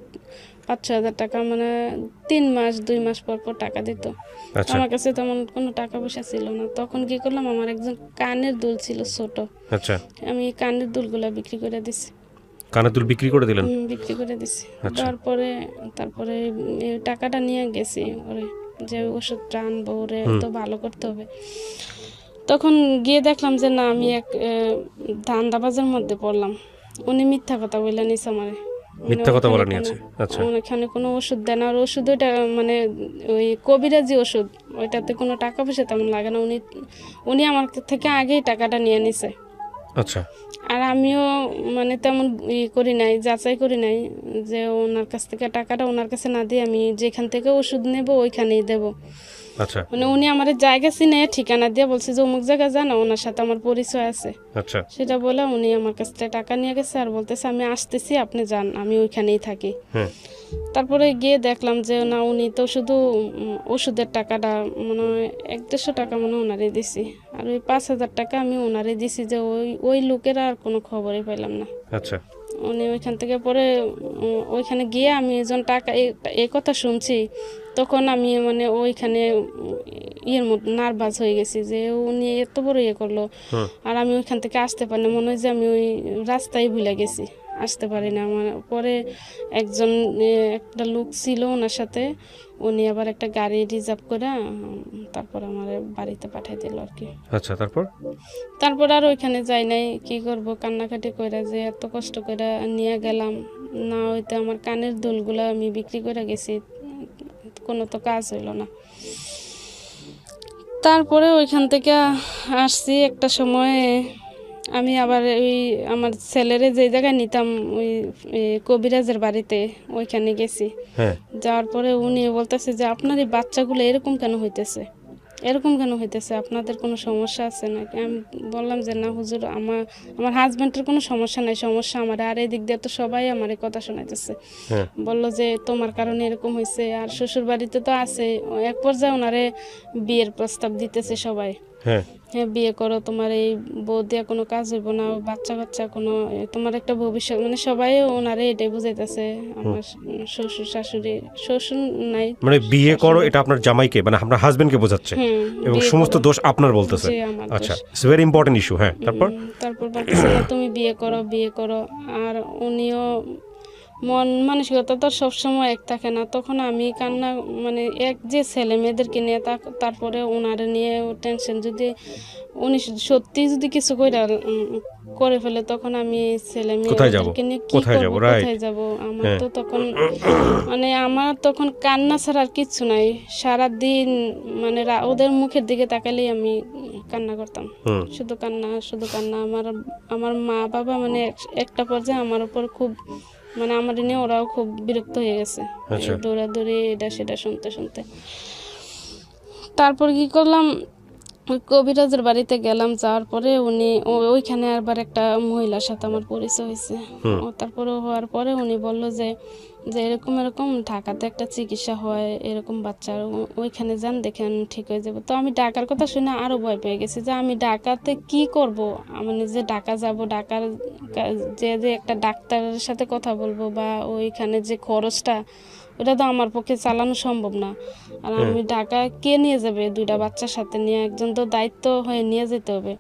5-6 হাজার টাকা মানে 3 মাস 2 মাস পর পর টাকা দিত। আমার কাছে তেমন কোনো টাকা পয়সা ছিল না। তখন কি করলাম, আমার একজন কানের দুল ছিল ছোট, আমি কানের দুলগুলা বিক্রি করে দিছি। কানের দুল বিক্রি করে দিলেন? বিক্রি করে দিছি। আচ্ছা। তারপরে টাকাটা নিয়ে গেছি ওরে, যে ওষুধটা আনবো, ওরে তো ভালো করতে হবে। তখন গিয়ে দেখলাম যে না, আমি এক ধান্দাবাজের মধ্যে পড়লাম। উনি মিথ্যা কথা বলে নিছে আমারে। মিথ্যা কথা বলা নিয়েছে? আচ্ছা। ওখানে কোনো ওষুধ দেয় না, আর ওষুধ ওইটা মানে ওই কবিরাজি ওষুধ, ওইটাতে কোনো টাকা পয়সা তেমন লাগে না। উনি আমার থেকে আগেই টাকাটা নিয়ে নিছে। আচ্ছা। আর আমিও মানে তেমন করি নাই, যাচাই করি নাই যে ওনার কাছ থেকে টাকাটা ওনার কাছে না দিয়ে আমি যেখান থেকে ওষুধ নেব ওইখানেই দেব। আচ্ছা। মানে উনি আমার জায়গা চিনে ঠিকানা দিয়ে বলছে যে অমুক জায়গা জানা, ওনার সাথে আমার পরিচয় আছে। আচ্ছা। সেটা বলে উনি আমার কাছ থেকে টাকা নিয়ে গেছে আর বলতেছে আমি আসতেছি, আপনি যান, আমি ওইখানেই থাকি। তারপরে গিয়ে দেখলাম যে না, উনি তো শুধু ওষুধের টাকাটা মনে হয় 100-150 টাকা মনে হয় ওনারে দিছি, আর ওই 5,000 টাকা আমি ওনারে দিছি, যে ওই লোকের আর কোনো খবরই পাইলাম না। আচ্ছা। উনি ওইখান থেকে পরে ওইখানে গিয়ে আমি যখন টাকা এই কথা শুনছি, তখন আমি মানে ওইখানে ইয়ের মতো নার্ভাস হয়ে গেছি যে উনি এত বড় ইয়ে করলো, আর আমি ওইখান থেকে আসতে পারি না। মনে হয় যে আমি ওই রাস্তায় ভুলে গেছি, আসতে পারি না। আমার পরে একটা লোক ছিল ওনার সাথে, উনি আবার একটা গাড়ি রিজার্ভ করে তারপর আমার বাড়িতে পাঠিয়ে দিল আর কি। আচ্ছা। তারপর আর ওইখানে যাই নাই, কি করব, কান্নাকাটি কইরা যে এত কষ্ট করে নিয়ে গেলাম, না হইতে আমার কানের দুলগুলো আমি বিক্রি করে গেছি, কোনো তো কাজ হইল না। তারপরে ওইখান থেকে আসছি একটা সময়, আমি আবার ওই আমার ছেলেরে যে জায়গায় নিতাম ওই কবিরাজের বাড়িতে, ওইখানে গেছি। যাওয়ার পরে উনি বলতেছে যে আপনার এই বাচ্চাগুলো এরকম কেন হইতেছে, আপনাদের কোনো সমস্যা আছে নাকি? আমি বললাম যে না হুজুর, আমার হাজব্যান্ডের কোনো সমস্যা নাই, সমস্যা আমার, আর এই দিক দিয়ে তো সবাই আমার এই কথা শোনাইতেছে। বললো যে তোমার কারণে এরকম হয়েছে, আর শ্বশুর বাড়িতে তো আছে। এক পর্যায়ে ওনারে বিয়ের প্রস্তাব দিতেছে সবাই, হ্যাঁ বিয়ে করো, তোমার এই বউ দিয়ে কোনো কাজ হইব না, বাচ্চা কাচ্চা কোনো, তোমার একটা ভবিষ্যৎ, মানে সবাই ওনারে এটাই বুঝাইতেছে। আমার শ্বশুর শাশুড়ি, শ্বশুর নাই, মানে বিয়ে করো এটা আপনার জামাইকে, মানে আপনার হাজবেন্ডকে বোঝাচ্ছে, এবং সমস্ত দোষ আপনার বলতেছে। আচ্ছা, ইটস ভেরি ইম্পর্টেন্ট ইস্যু। তারপর বলতেছে না তুমি বিয়ে করো। আর উনিও মন মানসিকতা তো সবসময় এক থাকে না। তখন আমি কান্না, মানে এক যে ছেলে মেয়েদেরকে নিয়ে, তারপরে ওনারে নিয়ে টেনশন, যদি উনি সত্যি যদি কিছু করে ফেলে, তখন আমি ছেলে মেয়েদেরকে নিয়ে কোথায় যাব? আমার তো তখন মানে আমার তখন কান্না ছাড়া আর কিচ্ছু নাই। সারাদিন মানে ওদের মুখের দিকে তাকালেই আমি কান্না করতাম, শুধু কান্না। আমার মা বাবা মানে একটা পর্যায়ে আমার উপর খুব, মানে আমার নিয়ে ওরাও খুব বিরক্ত হয়ে গেছে, দৌড়াদৌড়ি এটা সেটা শুনতে। তারপর কি করলাম, ওই কবিরাজের বাড়িতে গেলাম। যাওয়ার পরে উনি ওইখানে আবার একটা মহিলার সাথে আমার পরিচয় হয়েছে। তারপরে হওয়ার পরে উনি বলল যে এরকম ঢাকাতে একটা চিকিৎসা হয় এরকম বাচ্চার, ওইখানে যান, দেখেন ঠিক হয়ে যাবে। তো আমি ঢাকার কথা শুনে আরও ভয় পেয়ে গেছি যে আমি ঢাকাতে কি করব, আমি নিজে ঢাকা যাব, ঢাকার যে একটা ডাক্তারের সাথে কথা বলবো, বা ওইখানে যে খরচটা, ওটা তো আমার পক্ষে চালানো সম্ভব না। আর আমি ঢাকা কে নিয়ে যাবে, 2টা বাচ্চার সাথে নিয়ে, একজন তো দায়িত্ব হয়ে নিয়ে যেতে হবে,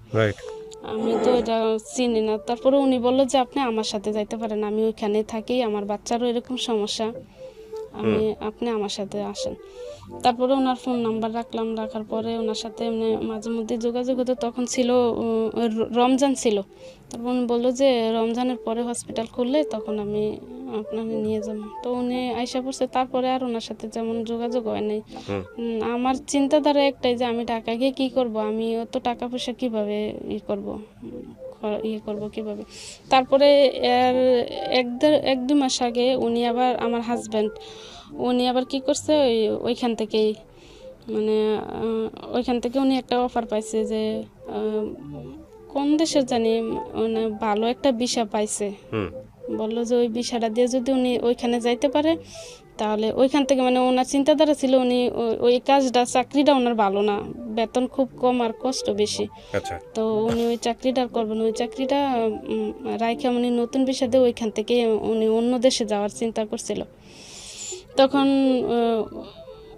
আমি তো এটা চিনি না। তারপরে উনি বললো যে আপনি আমার সাথে যাইতে পারেন, আমি ওইখানে থাকি, আমার বাচ্চারও এরকম সমস্যা, আপনি আমার সাথে আসেন। তারপরে ওনার ফোন নাম্বার রাখার পরে ওনার সাথে মাঝে মধ্যে যোগাযোগ হতো। তখন ছিল রমজান ছিল। তারপর উনি বললো যে রমজানের পরে হসপিটাল খুললে তখন আমি আপনাকে নিয়ে যাব। তো উনি আইসা পড়ছে। তারপরে আর ওনার সাথে যেমন যোগাযোগ হয় নাই। আমার চিন্তাধারা একটাই যে আমি ঢাকা গিয়ে কী করব, আমি অত টাকা পয়সা কীভাবে করব কিভাবে। তারপরে এর 1-2 মাস আগে উনি আবার, আমার হাজব্যান্ড, উনি আবার কি করছে, ওইখান থেকে উনি একটা অফার পাইছে যে কোন দেশের জানি, মানে ভালো একটা ভিসা পাইছে। বললো যে ওই ভিসাটা দিয়ে যদি উনি ওইখানে যাইতে পারে, তাহলে ওইখান থেকে, মানে ওনার চিন্তাধারা ছিল উনি ওই চাকরিটা ওনার ভালো না, বেতন খুব কম আর কষ্ট বেশি। তো উনি ওই চাকরিটা করবেন, ওই চাকরিটা রাইখা উনি নতুন ভিসা দিয়ে ওইখান থেকে উনি অন্য দেশে যাওয়ার চিন্তা করছিল। তখন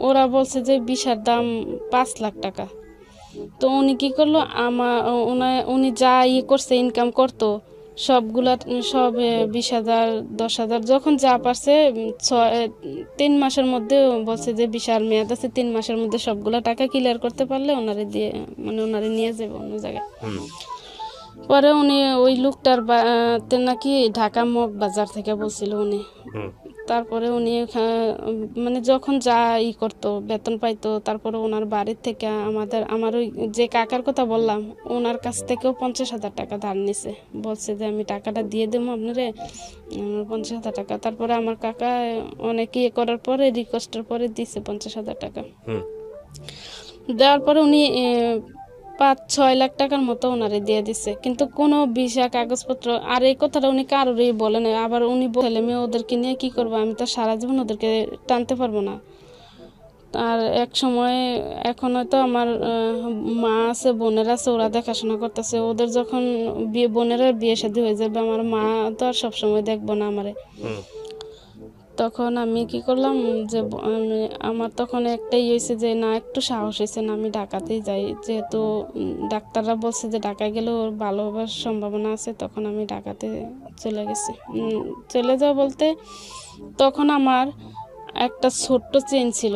ওরা বলছে যে ভিসার দাম 5 লাখ টাকা। তো উনি কি করলো, উনি যা করছে, ইনকাম করতো, সবগুলা সব 20,000 10,000 যখন যা পারছে 3 মাসের মধ্যে বলছে যে বিশাল মেয়াদ আছে, 3 মাসের মধ্যে সবগুলা টাকা ক্লিয়ার করতে পারলে ওনারে দিয়ে মানে ওনারে নিয়ে যাবে অন্য জায়গায়। পরে উনি ওই লোকটার তে নাকি ঢাকা মগ বাজার থেকে বলছিল উনি। তারপরে উনি মানে যখন যা করতো বেতন পাইতো, তারপরে ওনার বাড়ির থেকে আমার ওই যে কাকার কথা বললাম ওনার কাছ থেকেও 50,000 টাকা ধার নিছে, বলছে যে আমি টাকাটা দিয়ে দেবো আপনারে 50,000 টাকা। তারপরে আমার কাকা অনেক করার পরে রিকোয়েস্টের পরে দিছে 50,000 টাকা। দেওয়ার পরে উনি 5-6 লাখ টাকার মতো ওনারে দিয়ে দিছে, কিন্তু কোনো ভিসা কাগজপত্র আর এই কথাটা উনি কারোরই বলে না। আবার উনি বলে মেয়ে ওদেরকে নিয়ে কি করবো, আমি তো সারা জীবন ওদেরকে টানতে পারবো না। আর এক সময় এখন হয়তো আমার মা আছে, বোনের আছে, ওরা দেখাশোনা করতেছে। ওদের যখন বোনেরা বিয়ে শাদী হয়ে যাবে, আমার মা তো আর সবসময় দেখবো না আমারে। তখন আমি কি করলাম যে আমার তখন একটাই হয়েছে যে না, একটু সাহস হয়েছে না আমি ঢাকাতেই যাই, যেহেতু ডাক্তাররা বলছে যে ঢাকায় গেলে ওর ভালো হবার সম্ভাবনা আছে। তখন আমি ঢাকাতে চলে গেছি। চলে যাওয়া বলতে তখন আমার একটা ছোট্ট চেন ছিল,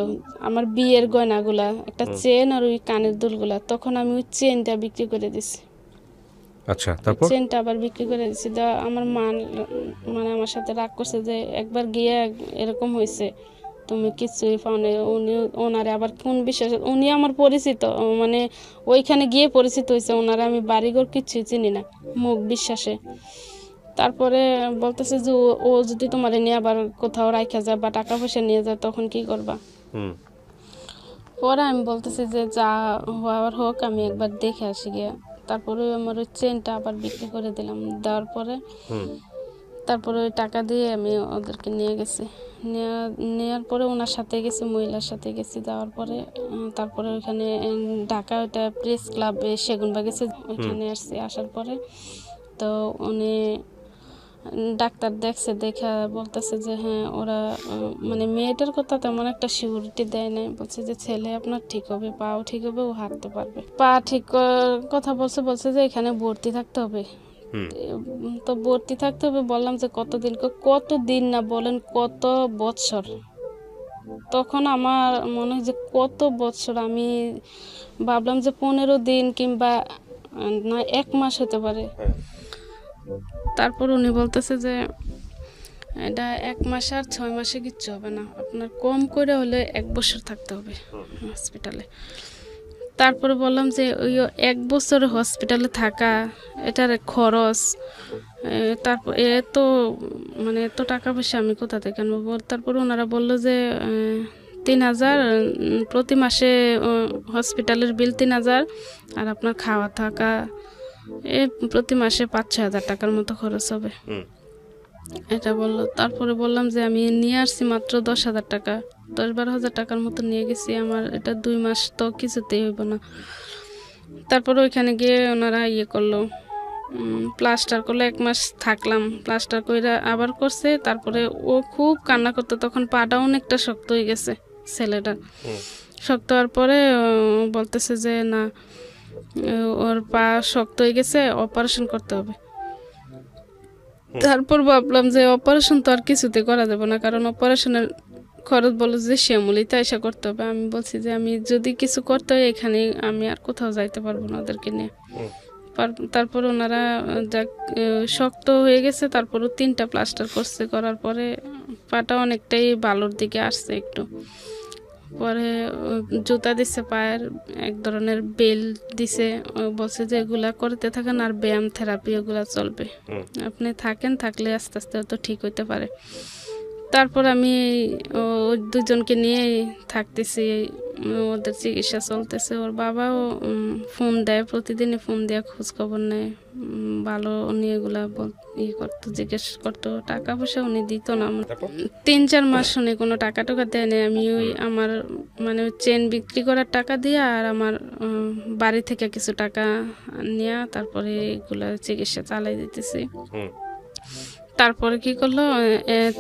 আমার বিয়ের গয়নাগুলা, একটা চেন আর ওই কানের দুলগুলা, তখন আমি ওই চেনটা বিক্রি করে দিছি। আচ্ছা, তারপর চেনটা আবার বিক্রি করে দিছি। আমার মা মানে আমার সাথে রাগ করছে যে একবার গিয়ে এরকম হয়েছে, তুমি কিছুই পাও না। উনি ওনারে আবার কোন বিশ্বাস, উনি আমার পরিচিত, মানে ওইখানে গিয়ে পরিচিত হয়েছে ওনারা, আমি বাড়িঘর কিছুই চিনি না, মুখ বিশ্বাসে। তারপরে বলতেছে যে ও যদি তোমার নিয়ে আবার কোথাও রাখা যায় বা টাকা পয়সা নিয়ে যায় তখন কি করবা। পরে আমি বলতেছি যে যা হওয়ার হোক, আমি একবার দেখে আসি গিয়ে। তারপরে আমার ওই চেনটা আবার বিক্রি করে দিলাম। দেওয়ার পরে তারপরে ওই টাকা দিয়ে আমি ওদেরকে নিয়ে গেছি। নেওয়ার পরে ওনার সাথে গেছি, মহিলার সাথে গেছি। যাওয়ার পরে তারপরে ওইখানে ঢাকা ওইটা প্রেস ক্লাব সেগুনবাগ গেছে, ওইখানে আসছি। আসার পরে তো উনি ডাক্তার দেখছে, দেখা বলতেছে যে হ্যাঁ ওরা মানে মেয়েটার কথা তেমন একটা সিকিউরিটি দেয় নাই। বলছে যে ছেলে আপনার ঠিক হবে, পাও ঠিক হবে, ও হাঁটতে পারবে। পা ঠিক কথা বলছে যে এখানে ভর্তি থাকতে হবে। তো ভর্তি থাকতে হবে বললাম যে কতদিন না বলেন, কত বৎসর। তখন আমার মনে হয় যে কত বৎসর, আমি ভাবলাম যে 15 দিন কিংবা না 1 মাস হতে পারে। তারপর উনি বলতেছে যে এটা 1 মাস আর 6 মাসে কিচ্ছু হবে না, আপনার কম করে হলে 1 বছর থাকতে হবে হসপিটালে। তারপরে বললাম যে ওই 1 বছর হসপিটালে থাকা, এটার খরচ, তারপর এত মানে এত টাকা পয়সা আমি কোথা থেকে আনবো। তারপর ওনারা বললো যে 3,000 প্রতি মাসে হসপিটালের বিল 3,000, আর আপনার খাওয়া থাকা প্রতি মাসে 5-6 হাজার টাকার মতো খরচ হবে, এটা বললো। তারপরে বললাম যে আমি নিয়ে আসছি মাত্র 10,000 টাকা, 10-12 হাজার টাকার মতো নিয়ে গেছি, আমার এটা 2 মাস তো কিছুতেই হইব না। তারপরে ওইখানে গিয়ে ওনারা করলো, প্লাস্টার করলো। 1 মাস থাকলাম, প্লাস্টার কইরা আবার করছে। তারপরে ও খুব কান্না করতো, তখন পাটা অনেকটা শক্ত হয়ে গেছে ছেলেটা। শক্ত হওয়ার পরে বলতেছে যে না, ওর পা শক্ত হয়ে গেছে, অপারেশন করতে হবে। তারপর ভাবলাম যে অপারেশন তো আর কিছুতে করা যাবে না, কারণ অপারেশনের খরচ বলো যে শ্যামলিতে এসে করতে হবে। আমি বলছি যে আমি যদি কিছু করতে হয় এখানে, আমি আর কোথাও যাইতে পারবো না ওদেরকে নিয়ে। তারপর ওনারা শক্ত হয়ে গেছে, তারপরও 3টা প্লাস্টার করছে। করার পরে পাটা অনেকটাই ভালোর দিকে আসছে একটু। পরে জুতা দিছে পায়ের, এক ধরনের বেল দিছে, বলছে যে এগুলা করতে থাকেন আর ব্যায়াম থেরাপি এগুলা চলবে, আপনি থাকলে আস্তে আস্তে তো ঠিক হইতে পারে। তারপর আমি ওই দুজনকে নিয়ে থাকতেছি, ওদের চিকিৎসা চলতেছে। ওর বাবাও ফোন দেয়, প্রতিদিনই ফোন দিয়ে খোঁজ খবর নেয়, ভালো উনি এগুলা করতো, জিজ্ঞেস করতো। টাকা পয়সা উনি দিত না, 3-4 মাস উনি কোনো টাকা দেয় না। আমি ওই আমার মানে চেন বিক্রি করার টাকা দিয়ে আর আমার বাড়ি থেকে কিছু টাকা নিয়ে তারপরে এগুলা চিকিৎসা চালাই দিতেছি। তারপরে কি করলো,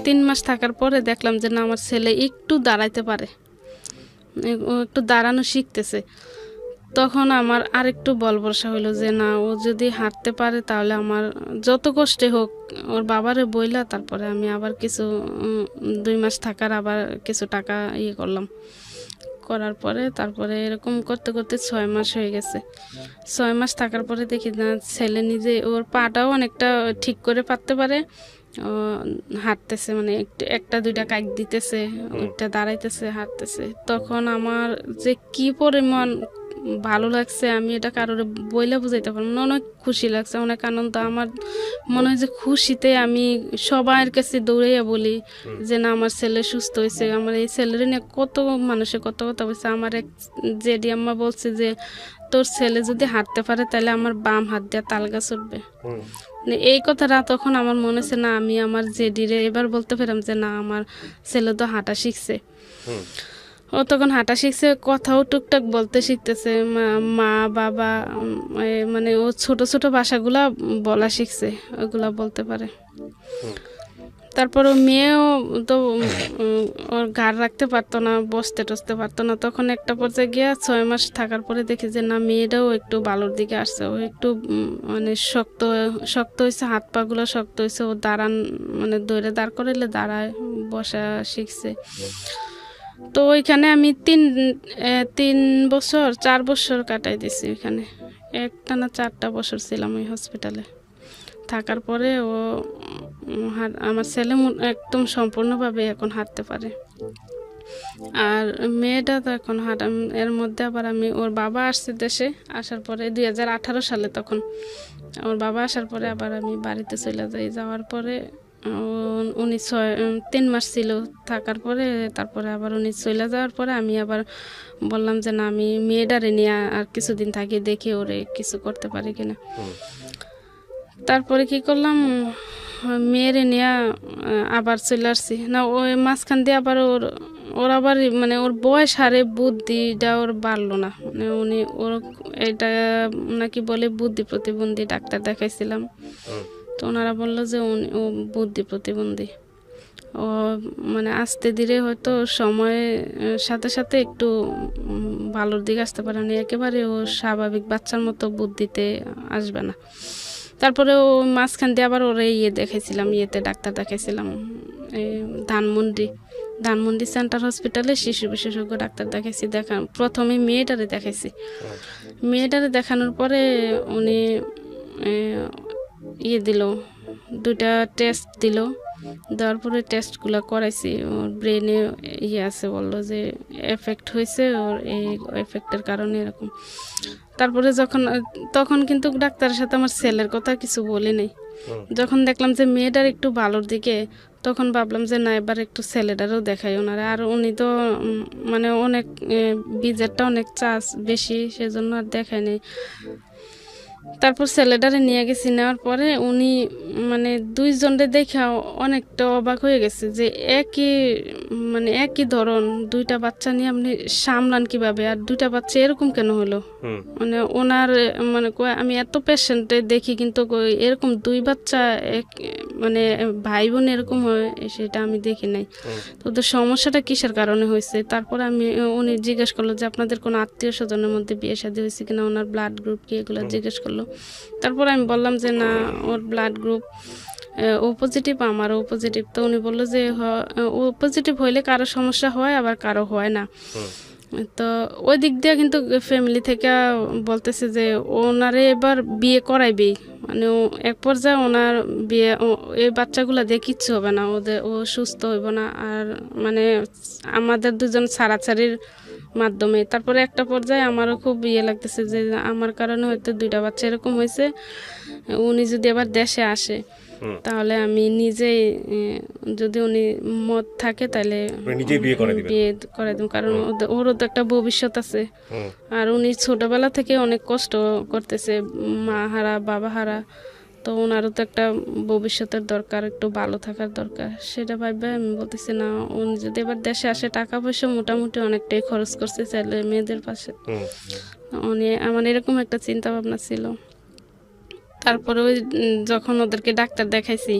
3 মাস থাকার পরে দেখলাম যে না, আমার ছেলে একটু দাঁড়াইতে পারে, ও একটু দাঁড়ানো শিখতেছে। তখন আমার আরেকটু বল ভরসা হইলো যে না, ও যদি হাঁটতে পারে তাহলে আমার যত কষ্টে হোক ওর বাবারে বইলা তারপরে আমি আবার কিছু 2 মাস থাকার আবার কিছু টাকা ইয়ে করলাম। করার পরে তারপরে এরকম করতে করতে 6 মাস হয়ে গেছে। 6 মাস থাকার পরে দেখি না ছেলে নিজে, ওর পাটাও অনেকটা ঠিক করে পারতে পারে, ও হাঁটতেছে, মানে একটু একটা দুইটা কাইক দিতেছে, ওইটা দাঁড়াইতেছে, হাঁটতেছে। তখন আমার যে কি পরিমাণ ভালো লাগছে আমি এটা কারোর বইলে বুঝাইতে পারবো না। অনেক খুশি লাগছে, অনেক আনন্দ। আমার মনে হয় যে খুশিতে আমি সবার কাছে দৌড়াইয়া বলি যে না, আমার ছেলে সুস্থ হয়েছে। আমার এই ছেলের নিয়ে কত মানুষে কত কথা বলছে। আমার এক জেডি আম্মা বলছে যে তোর ছেলে যদি হাঁটতে পারে তাহলে আমার বাম হাত দিয়ে তাল গাছ উঠবে। মানে এই কথাটা তখন আমার মনে হচ্ছে না, আমি আমার জেডিরে এবার বলতে পারলাম যে না, আমার ছেলে তো হাঁটা শিখছে। ও তখন হাঁটা শিখছে, কথাও টুকটাক বলতে শিখতেছে, মা বাবা, মানে ও ছোট ছোট ভাষাগুলা বলা শিখছে, ওগুলা বলতে পারে। তারপর ও মেয়েও তো ওর ঘাড় রাখতে পারতো না, বসতে টসতে পারতো না। তখন একটা পর্যায়ে গিয়া 6 মাস থাকার পরে দেখি যে না, মেয়েটাও একটু ভালোর দিকে আসছে। ও একটু মানে শক্ত শক্ত হয়েছে, হাত পাগুলো শক্ত হয়েছে। ও মানে দৌড়ে দাঁড় করাইলে দাঁড়ায়, বসা শিখছে। তো ওইখানে আমি 4 বছর কাটাই দিছি ওইখানে। একটানা 4টা বছর ছিলাম ওই হসপিটালে। থাকার পরে ও আমার ছেলে একদম সম্পূর্ণভাবে এখন হাঁটতে পারে। আর মেয়েটা তো এখন এর মধ্যে আবার ওর বাবা আসছে দেশে, আসার পরে 2018 সালে তখন ওর বাবা আসার পরে আবার আমি বাড়িতে চলে যাই। যাওয়ার পরে উনি 3 মাস ছিল থাকার পরে, তারপরে আবার উনি চলে যাওয়ার পরে আমি আবার বললাম যে না, আমি মেয়েটারে নিয়ে আর কিছুদিন থাকি, দেখি ওরে কিছু করতে পারি কিনা। তারপরে কি করলাম, মেয়েরে নিয়ে আবার চলে আসছি। না, ওই মাঝখান দিয়ে আবার ওর আবার মানে ওর বয়স হারে বুদ্ধিটা ওর বাড়লো না। মানে ওর এটা নাকি বলে বুদ্ধি প্রতিবন্ধী, ডাক্তার দেখাইছিলাম। তো ওনারা বললো যে ও বুদ্ধি প্রতিবন্ধী। ও মানে আস্তে ধীরে হয়তো সময়ের সাথে সাথে একটু ভালোর দিকে আসতে পারে না, একেবারে ও স্বাভাবিক বাচ্চার মতো বুদ্ধিতে আসবে না। তারপরে ও মাঝখান দিয়ে আবার ওরে দেখাইছিলাম, ডাক্তার দেখাইছিলাম এই ধানমন্ডি সেন্টার হসপিটালে শিশু বিশেষজ্ঞ ডাক্তার দেখাইছি। প্রথমে মেয়েটারে দেখাইছি। মেয়েটারে দেখানোর পরে উনি দিল, 2টা টেস্ট দিল। দেওয়ার পরে টেস্টগুলো করাইছি, ওর ব্রেনে আছে, বললো যে এফেক্ট হয়েছে, ওর এই এফেক্টের কারণে এরকম। তারপরে তখন কিন্তু ডাক্তারের সাথে আমার ছেলের কথা কিছু বলি নাই। যখন দেখলাম যে মেয়েটার একটু ভালোর দিকে, তখন ভাবলাম যে না, এবার একটু ছেলেটারও দেখাই ওনারা। আর উনি তো মানে অনেক বিজেটটা অনেক চার্জ বেশি, সেজন্য আর দেখাই নাই। তারপর ছেলেটারে নিয়ে গেছি। নেওয়ার পরে উনি মানে 2 জনরে দেখা অনেকটা অবাক হয়ে গেছে যে একই ধরন 2টা বাচ্চা নিয়ে আপনি সামলান কিভাবে, আর 2টা বাচ্চা এরকম কেন হলো। মানে ওনার মানে আমি এত পেশেন্টে দেখি, কিন্তু এরকম 2 বাচ্চা মানে ভাই বোন এরকম হয় সেটা আমি দেখি নাই। তো ওদের সমস্যাটা কিসের কারণে হয়েছে। তারপরে উনি জিজ্ঞেস করলো যে আপনাদের কোনো আত্মীয় স্বজনের মধ্যে বিয়ে শাদী হয়েছে কিনা, ওনার ব্লাড গ্রুপ কি, এগুলো জিজ্ঞেস করলো। তারপর আমি বললাম যে না, ওর ব্লাড গ্রুপ ও পজিটিভ, আমারও পজিটিভ। তো উনি বললো যে ও পজিটিভ হইলে কারো সমস্যা হয়, আবার কারো হয় না। তো ওই দিক দিয়ে কিন্তু ফ্যামিলি থেকে বলতেছে যে ওনারে এবার বিয়ে করাইবেই। মানে এক পর্যায়ে ওনার বিয়ে, এই বাচ্চাগুলো দিয়ে কিচ্ছু হবে না, ও সুস্থ হইব না। আর মানে আমাদের 2জন ছাড়াছাড়ির মাধ্যমে তারপরে একটা পর্যায়ে আমারও খুব লাগতেছে যে আমার কারণে হয়তো 2টা বাচ্চা এরকম হয়েছে। উনি যদি আবার দেশে আসে তাহলে আমি নিজেই, যদি উনি মত থাকে তাহলে বিয়ে করে দেব, কারণ ওরও তো একটা ভবিষ্যৎ আছে। আর উনি ছোটবেলা থেকে অনেক কষ্ট করতেছে, মা হারা বাবা হারা। তো ওনারও তো একটা ভবিষ্যতের দরকার, একটু ভালো থাকার দরকার। সেটা ভাববে আমি বলতেছি না, উনি যদি এবার দেশে আসে, টাকা পয়সা মোটামুটি অনেকটাই খরচ করছে ছেলে মেয়েদের পাশে। আমার এরকম একটা চিন্তা ভাবনা ছিল। তারপরে যখন ওদেরকে ডাক্তার দেখাইছি,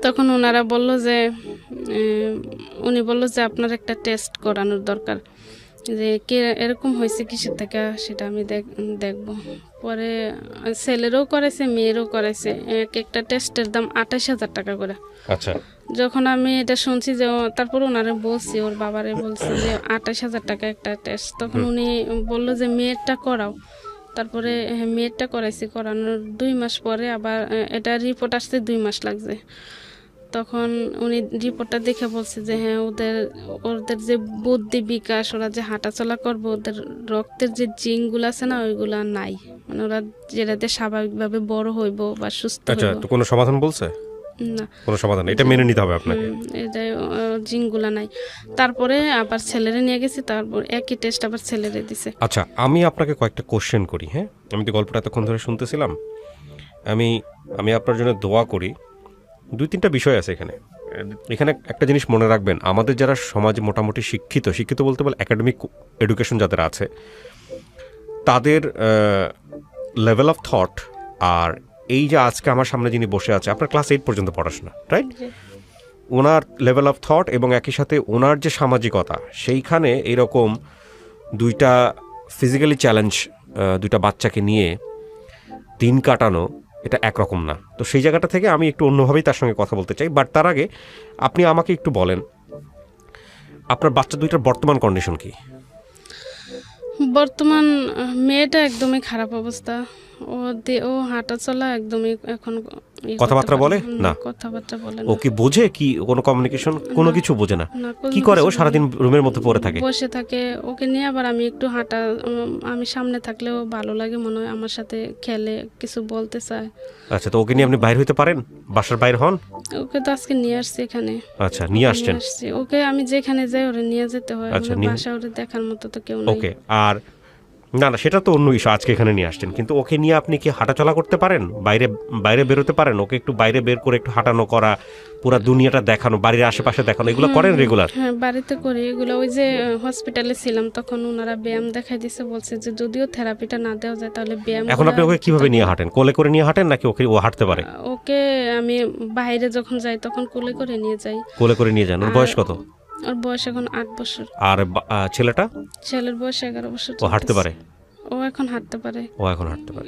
তখন ওনারা বলল যে উনি বলল যে আপনার একটা টেস্ট করানোর দরকার। যে কে এরকম হয়েছে কিসের থেকে সেটা আমি দেখব। পরে ছেলেরও করেছে মেয়েরও করেছে, এক একটা টেস্টের দাম 28,000 টাকা করে। আচ্ছা, যখন আমি এটা শুনছি যে তারপর ওনারে বলছি, ওর বাবারে বলছি যে 28,000 টাকা একটা টেস্ট, তখন উনি বললো যে মেয়েরটা করাও। তারপরে মেয়েরটা করাইছি, করানোর 2 মাস পরে আবার এটা রিপোর্ট আসতে 2 মাস লাগছে। তখন উনি রিপোর্টটা দেখে বলছে যে হ্যাঁ ওদের যে বুদ্ধি বিকাশ, ওরা যে হাঁটাচলা করবো, ওদের রক্তের যে জিনগুলো আছে না ওইগুলা নাই, মানে ওরা যেটাতে স্বাভাবিকভাবে বড় হইব বা সুস্থ আচ্ছা, হইব তো কোনো সমাধান বলছে? না, কোনো সমাধান, এটা মেনে নিতে হবে আপনাকে। এটাই জিনগুলা নাই। তারপরে আবার ছেলেরে নিয়ে গেছি, তারপর একই টেস্ট আবার ছেলেরে দিছে। আচ্ছা, আমি আপনাকে কয়েকটা কোশ্চেন করি। হ্যাঁ, আমি তো গল্পটা এতক্ষণ ধরে শুনতেছিলাম। আমি আপনার জন্য দোয়া করি। 2-3টা বিষয় আছে এখানে। এখানে একটা জিনিস মনে রাখবেন, আমাদের যারা সমাজে মোটামুটি শিক্ষিত বলতে বলে একাডেমিক এডুকেশন যাদের আছে, তাদের লেভেল অফ থট আর এই যে আজকে আমার সামনে যিনি বসে আছে, আপনার ক্লাস 8 পর্যন্ত পড়াশোনা, right? Owner level of thought এবং একই সাথে ওনার যে সামাজিকতা, সেইখানে এইরকম 2টা ফিজিক্যালি চ্যালেঞ্জ 2টা বাচ্চাকে নিয়ে দিন কাটানো, এটা একরকম না। তো সেই জায়গাটা থেকে আমি একটু অন্যভাবেই তার সঙ্গে কথা বলতে চাই। বাট তার আগে আপনি আমাকে একটু বলেন, আপনার বাচ্চা 2টার বর্তমান কন্ডিশন কি? বর্তমান মেয়েটা একদমই খারাপ অবস্থা। ও হাঁটা চলা একদমই এখন কথাবার্তা বলে না? কথাবার্তা বলে ও না। কি বোঝে? কি কোনো কমিউনিকেশন, কোনো কিছু বোঝে না? কোনো কি করে ও কিছু সারাদিন রুমের মধ্যে পড়ে থাকে? বসে থাকে। ওকে নিয়ে আবার আমি একটু আমি সামনে থাকলেও ভালো লাগে, মনে হয় আমার সাথে খেলে, কিছু বলতে চায়। আচ্ছা, তো ওকে নিয়ে আপনি বাইরে হইতে পারেন? বাসার বাইরে হন? ওকে তো আজকে নিয়ে আসছি এখানে। আচ্ছা, নিয়ে আসছেন। ওকে আমি যেখানে যাই ওরে নিয়ে যেতে হয়। আচ্ছা, বাসা ওরে দেখার মতো তো কেউ নেই। ওকে, আর না সেটা তো অন্য ইস্যু, আজকে এখানে নিয়ে আসছেন, কিন্তু ওকে নিয়ে আপনি কি হাঁটাচলা করতে পারেন? বাইরে বেরোতে পারেন? ওকে একটু বাইরে বের করে একটু হাঁটানো করা, পুরো দুনিয়াটা দেখানো, বাড়ির আশেপাশে দেখানো, এগুলো করেন রেগুলার? হ্যাঁ, বাড়িতে করি এগুলো। ওই যে হসপিটালে ছিলাম তখন ওনারা ব্যায়াম দেখাই দিছে, বলছে যে যদিও থেরাপিটা না দেওয়া যায় তাহলে ব্যায়াম। এখন আপনি ওকে কিভাবে নিয়ে হাঁটেন? কোলে করে নিয়ে হাঁটেন নাকি ও হাঁটতে পারে? ওকে আমি বাইরে যখন যাই তখন কোলে করে নিয়ে যাই। কোলে করে নিয়ে যান। ওর বয়স কত? ওর বয়স এখন 8 বছর। আর ছেলেটা? ছেলের বয়স 11 বছর। ও হাঁটতে পারে? ও এখন হাঁটতে পারে। ও এখন হাঁটতে পারে।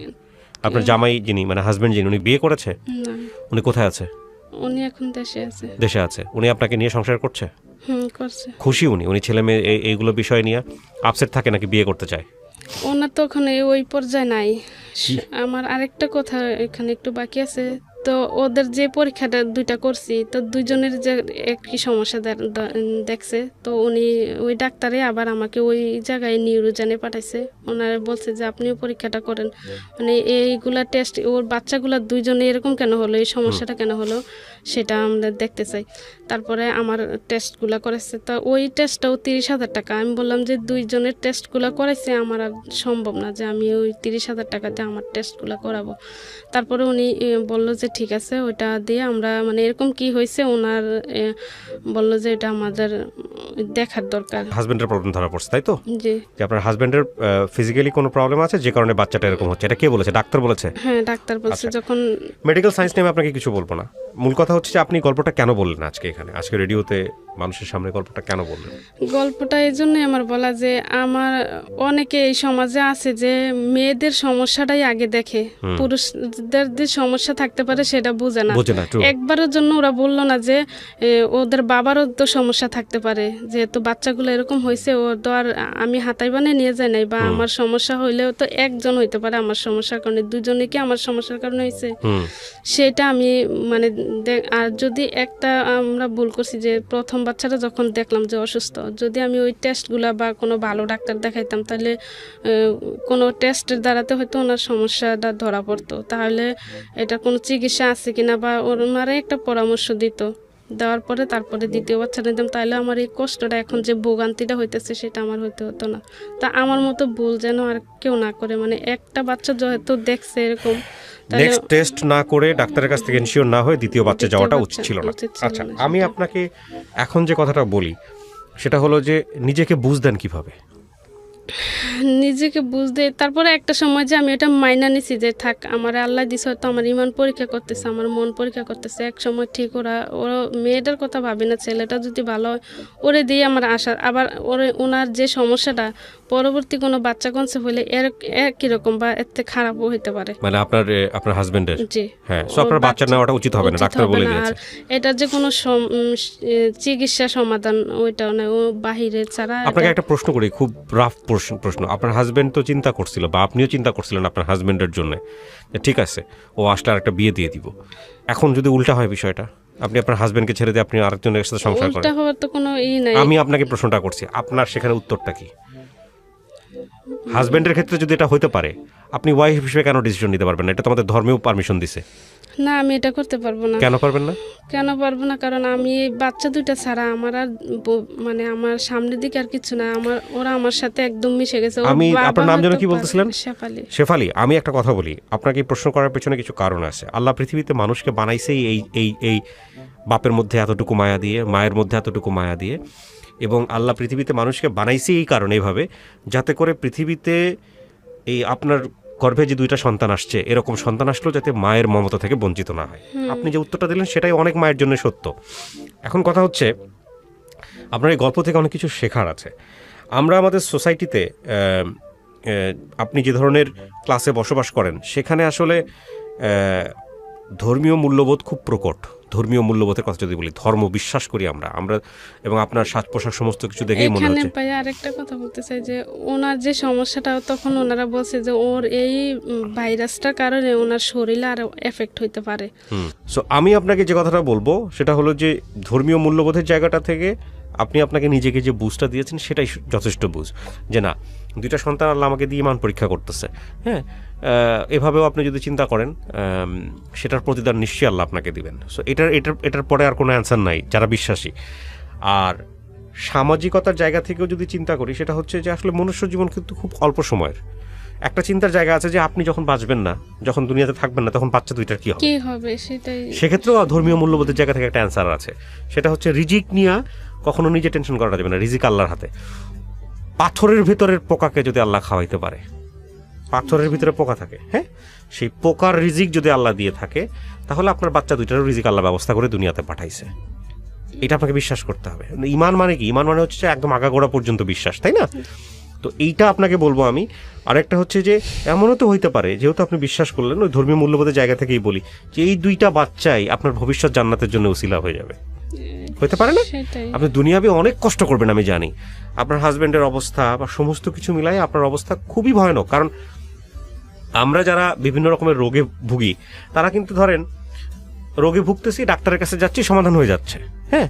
আপনার জামাই যিনি, মানে হাজবেন্ড যিনি, উনি বিয়ে করেছে? না, উনি কোথায় আছে? উনি এখন দেশে আছে। দেশে আছে। উনি আপনাকে নিয়ে সংসার করছে? করছে। খুশি উনি ছেলে মেয়ে এইগুলো বিষয় নিয়ে আপসেট থাকে নাকি বিয়ে করতে চায়? ওনার তো ওখানে ওই পর্যায়ে নাই। আমার আরেকটা কথা এখানে একটু বাকি আছে। তো ওদের যে পরীক্ষাটা 2টা করছি, তো দুইজনের যে একই সমস্যা দেখছে, তো উনি ওই ডাক্তারে আবার আমাকে ওই জায়গায় নিউরোজেনে পাঠাইছে। ওনারা বলছে যে আপনিও পরীক্ষাটা করেন, মানে এইগুলা টেস্ট ওর বাচ্চাগুলা দুইজনে এরকম কেন হলো, এই সমস্যাটা কেন হলো সেটা আমরা দেখতে চাই। তারপরে আমার টেস্টগুলো করেছে, তো ওই টেস্টটাও 30,000 টাকা। আমি বললাম যে দুইজনের টেস্টগুলো করেছে, আমার আর সম্ভব না যে আমি ওই 30,000 টাকাতে আমার টেস্টগুলো করাবো। তারপরে উনি বলল যে ঠিক আছে, ওইটা দিয়ে আমরা, মানে এরকম কি হয়েছে ওনার বললো যে এটা আমাদের দেখার দরকার। হাজবেন্ডের প্রবলেম ধরা পড়ছে, তাই তো? জি। যে আপনার হাজবেন্ডের ফিজিক্যালি কোনো প্রবলেম আছে যে কারণে বাচ্চাটা এরকম হচ্ছে, এটা কে বলেছে? ডাক্তার বলেছে? হ্যাঁ, ডাক্তার বলছে। যখন মেডিকেল সায়েন্স নিয়ে আপনাকে কিছু বলবো না, মূল কথা হচ্ছে যে আপনি গল্পটা কেন বললেন আজকে এখানে, আজকে রেডিওতে মানুষের সামনে গল্পটা কেন বললেন? গল্পটা এই জন্যই আমার বলা যে আমার অনেকে এই সমাজে আছে যে মেয়েদের সমস্যাটাই আগে দেখে, পুরুষদের যে সমস্যা থাকতে পারে সেটা বোঝে না। একবারের জন্য ওরা বললো না যে ওদের বাবারও তো সমস্যা থাকতে পারে, যেহেতু বাচ্চাগুলো এরকম হয়েছে, ও তো আর আমি হাতাই বানিয়ে নিয়ে যায় নাই, বা আমার সমস্যা হইলেও তো একজন হইতে পারে আমার সমস্যার কারণে, দুজনে কি আমার সমস্যার কারণে হয়েছে সেটা আমি মানে। আর যদি একটা আমরা ভুল করছি যে প্রথম বাচ্চাটা যখন দেখলাম যে অসুস্থ, যদি আমি ওই টেস্টগুলা বা কোনো ভালো ডাক্তার দেখাইতাম, তাহলে কোনো টেস্টের দ্বারাতে হয়তো ওনার সমস্যাটা ধরা পড়তো, তাহলে এটা কোনো চিকিৎসা আছে কিনা বা ওনারা একটা পরামর্শ দিত, দেওয়ার পরে তারপরে দ্বিতীয় বাচ্চা নিতাম, তাহলে আমার এই কষ্টটা এখন যে ভোগান্তিটা হইতেছে সেটা আমার হইতে হতো না। তা আমার মতো ভুল যেন আর কেউ না করে, মানে একটা বাচ্চা যেহেতু দেখছে এরকম, নেক্সট টেস্ট না করে ডাক্তারের কাছ থেকে এনশিওর না হয়ে দ্বিতীয় বাচ্চা যাওয়াটা উচিত ছিল না। আচ্ছা, আমি আপনাকে এখন যে কথাটা বলি সেটা হলো যে নিজেকে বুঝ দেন কিভাবে? নিজেকে বুঝতে তারপরে একটা সময় যে আমি এটা মাইনা নিছি যে থাক আমার আল্লাহ দিছে, হয়তো আমার ইমান পরীক্ষা করতেছে, আমার মন পরীক্ষা করতেছে। এক সময় ঠিক ওরা মেয়েটার কথা ভাবি না, ছেলেটা যদি ভালো হয় ওরে দিয়ে আমার আশা। আবার ওনার যে সমস্যাটা পরবর্তী কোনো বাচ্চা কনসেপ্ট হলে একই রকম বা এর থেকে খারাপও হইতে পারে। মানে আপনার হাজবেন্ডের? জি। হ্যাঁ, সো আপনার বাচ্চা নেওয়াটা উচিত হবে না, ডাক্তার বলে দিয়েছে। আর এটা যে কোনো চিকিৎসা সমাধান ওইটাও না, ও বাহিরে ছাড়া। আপনাকে একটা প্রশ্ন করি, খুব রাফ প্রশ্ন। আপনার হাজবেন্ড তো চিন্তা করছিল বা আপনিও চিন্তা করছিলেন আপনার হাজবেন্ডের জন্য, ঠিক আছে ও আসলে আর একটা বিয়ে দিয়ে দিব। এখন যদি উল্টা হয় বিষয়টা, আপনি আপনার হাজবেন্ডকে ছেড়ে দিয়ে আপনি আরেকজনের সাথে সংসার করেন, উল্টা হওয়ার তো কোনো নাই। আমি আপনাকে প্রশ্নটা করছি, আপনার সেখানে উত্তরটা কি? হাজবেন্ডের ক্ষেত্রে যদি এটা হতে পারে, আপনি ওয়াইফ হিসেবে কেন ডিসিশন নিতে পারবেন না? এটা তো আমাদের ধর্মেও পারমিশন দিছে। না, আমি এটা করতে পারবো না। কেন পারবেন না? কেন পারবো না, কারণ আমি এই বাচ্চা দুইটা ছাড়া আমার আর মানে আমার সামনের দিকে আর কিছু না। ওরা আমার সাথে একদম মিশে গেছে। আমি আপনার নাম যেন কি বলতেছিলেন? শেফালি। আমি একটা কথা বলি, আপনাকে এই প্রশ্ন করার পেছনে কিছু কারণ আছে। আল্লাহ পৃথিবীতে মানুষকে বানাইছেই এই বাপের মধ্যে এতটুকু মায়া দিয়ে, মায়ের মধ্যে এতটুকু মায়া দিয়ে, এবং আল্লাহ পৃথিবীতে মানুষকে বানাইছে এই কারণে এইভাবে, যাতে করে পৃথিবীতে এই আপনার গর্ভে যে দুইটা সন্তান আসছে, এরকম সন্তান আসলো যাতে মায়ের মমতা থেকে বঞ্চিত না হয়। আপনি যে উত্তরটা দিলেন সেটাই অনেক মায়ের জন্য সত্য। এখন কথা হচ্ছে, আপনার এই গল্প থেকে অনেক কিছু শেখার আছে। আমরা আমাদের সোসাইটিতে আপনি যে ধরনের ক্লাসে বসবাস করেন, সেখানে আসলে ধর্মীয় মূল্যবোধ খুব প্রকট। ধর্মীয় মূল্যবোধের কথা যদি বলি, ধর্ম বিশ্বাস করি আমরা এবং আপনার সাজ পোশাক সমস্ত কিছু দেখেই মনে হচ্ছে। এখানে ভাই আরেকটা কথা বলতে চাই যে ওনার যে সমস্যাটা, তখন ওনারা বলছে যে ওর এই ভাইরাসটার কারণে ওনার শরীরে আরো এফেক্ট হইতে পারে। সো আমি আপনাকে যে কথাটা বলবো সেটা হলো যে ধর্মীয় মূল্যবোধের জায়গাটা থেকে আপনাকে নিজেকে যে বুঝটা দিয়েছেন সেটাই যথেষ্ট বুঝ, যে না, দুইটা সন্তান আল্লাহ আমাকে দিয়ে ইমান পরীক্ষা করতেছে। হ্যাঁ, এভাবেও আপনি যদি চিন্তা করেন, সেটার প্রতিদান নিশ্চয়ই আল্লাহ আপনাকে দিবেন। সো এটার পরে আর কোনো অ্যান্সার নাই যারা বিশ্বাসী। আর সামাজিকতার জায়গা থেকেও যদি চিন্তা করি, সেটা হচ্ছে যে আসলে মনুষ্য জীবন কিন্তু খুব অল্প সময়ের। একটা চিন্তার জায়গা আছে যে আপনি যখন বাঁচবেন না, যখন দুনিয়াতে থাকবেন না, তখন বাচ্চা দুইটার কি হবে সেটাই। সেক্ষেত্রেও ধর্মীয় মূল্যবোধের জায়গা থেকে একটা অ্যান্সার আছে, সেটা হচ্ছে রিজিক নিয়ে কখনো নিজে টেনশন করা যাবে না। রিজিক আল্লাহর হাতে। পাথরের ভিতরের পোকাকে যদি আল্লাহ খাওয়াইতে পারে, পাথরের ভিতরে পোকা থাকে, হ্যাঁ, সেই পোকার রিজিক যদি আল্লাহ দিয়ে থাকে, তাহলে আপনার বাচ্চা দুইটারও রিজিক আল্লাহ ব্যবস্থা করে দুনিয়াতে পাঠাইছে। এটা আপনাকে বিশ্বাস করতে হবে। ইমান মানে কি? ইমান মানে হচ্ছে একদম আগাগোড়া পর্যন্ত বিশ্বাস, তাই না? তো এইটা আপনাকে বলবো আমি। আরেকটা হচ্ছে যে এমনও তো হইতে পারে, যেহেতু আপনি বিশ্বাস করলেন, ওই ধর্মীয় মূল্যবোধের জায়গা থেকেই বলি, যে এই দুইটা বাচ্চাই আপনার ভবিষ্যৎ জান্নাতের জন্য উসিলা হয়ে যাবে। হইতে পারে না? আপনি দুনিয়াবে অনেক কষ্ট করবেন, আমি জানি। আপনার হাজবেন্ডের অবস্থা বা সমস্ত কিছু মিলাই আপনার অবস্থা খুবই ভয়ানক। কারণ আমরা যারা বিভিন্ন রকমের রোগে ভুগি, তারা কিন্তু ধরেন রোগে ভুগতেছি, ডাক্তারের কাছে যাচ্ছি, সমাধান হয়ে যাচ্ছে, হ্যাঁ,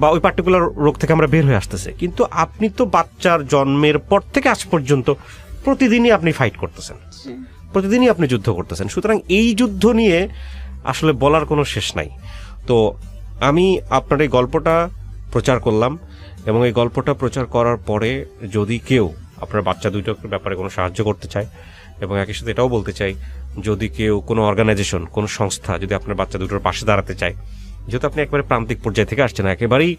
বা ওই পার্টিকুলার রোগ থেকে আমরা বের হয়ে আসতেছে। কিন্তু আপনি তো বাচ্চার জন্মের পর থেকে আজ পর্যন্ত প্রতিদিনই আপনি ফাইট করতেছেন, প্রতিদিনই আপনি যুদ্ধ করতেছেন। সুতরাং এই যুদ্ধ নিয়ে আসলে বলার কোনো শেষ নাই। তো আমি আপনার এই গল্পটা প্রচার করলাম, এবং এই গল্পটা প্রচার করার পরে যদি কেউ আপনার বাচ্চা দুইটার ব্যাপারে কোনো সাহায্য করতে চায়, এবং একই সাথে এটাও বলতে চাই, যদি কেউ কোনো অর্গানাইজেশন, কোনো সংস্থা যদি আপনার বাচ্চা দুটোর পাশে দাঁড়াতে চায়, যেহেতু আপনি একবারে প্রান্তিক পর্যায়ে থেকে আসছেন, একেবারেই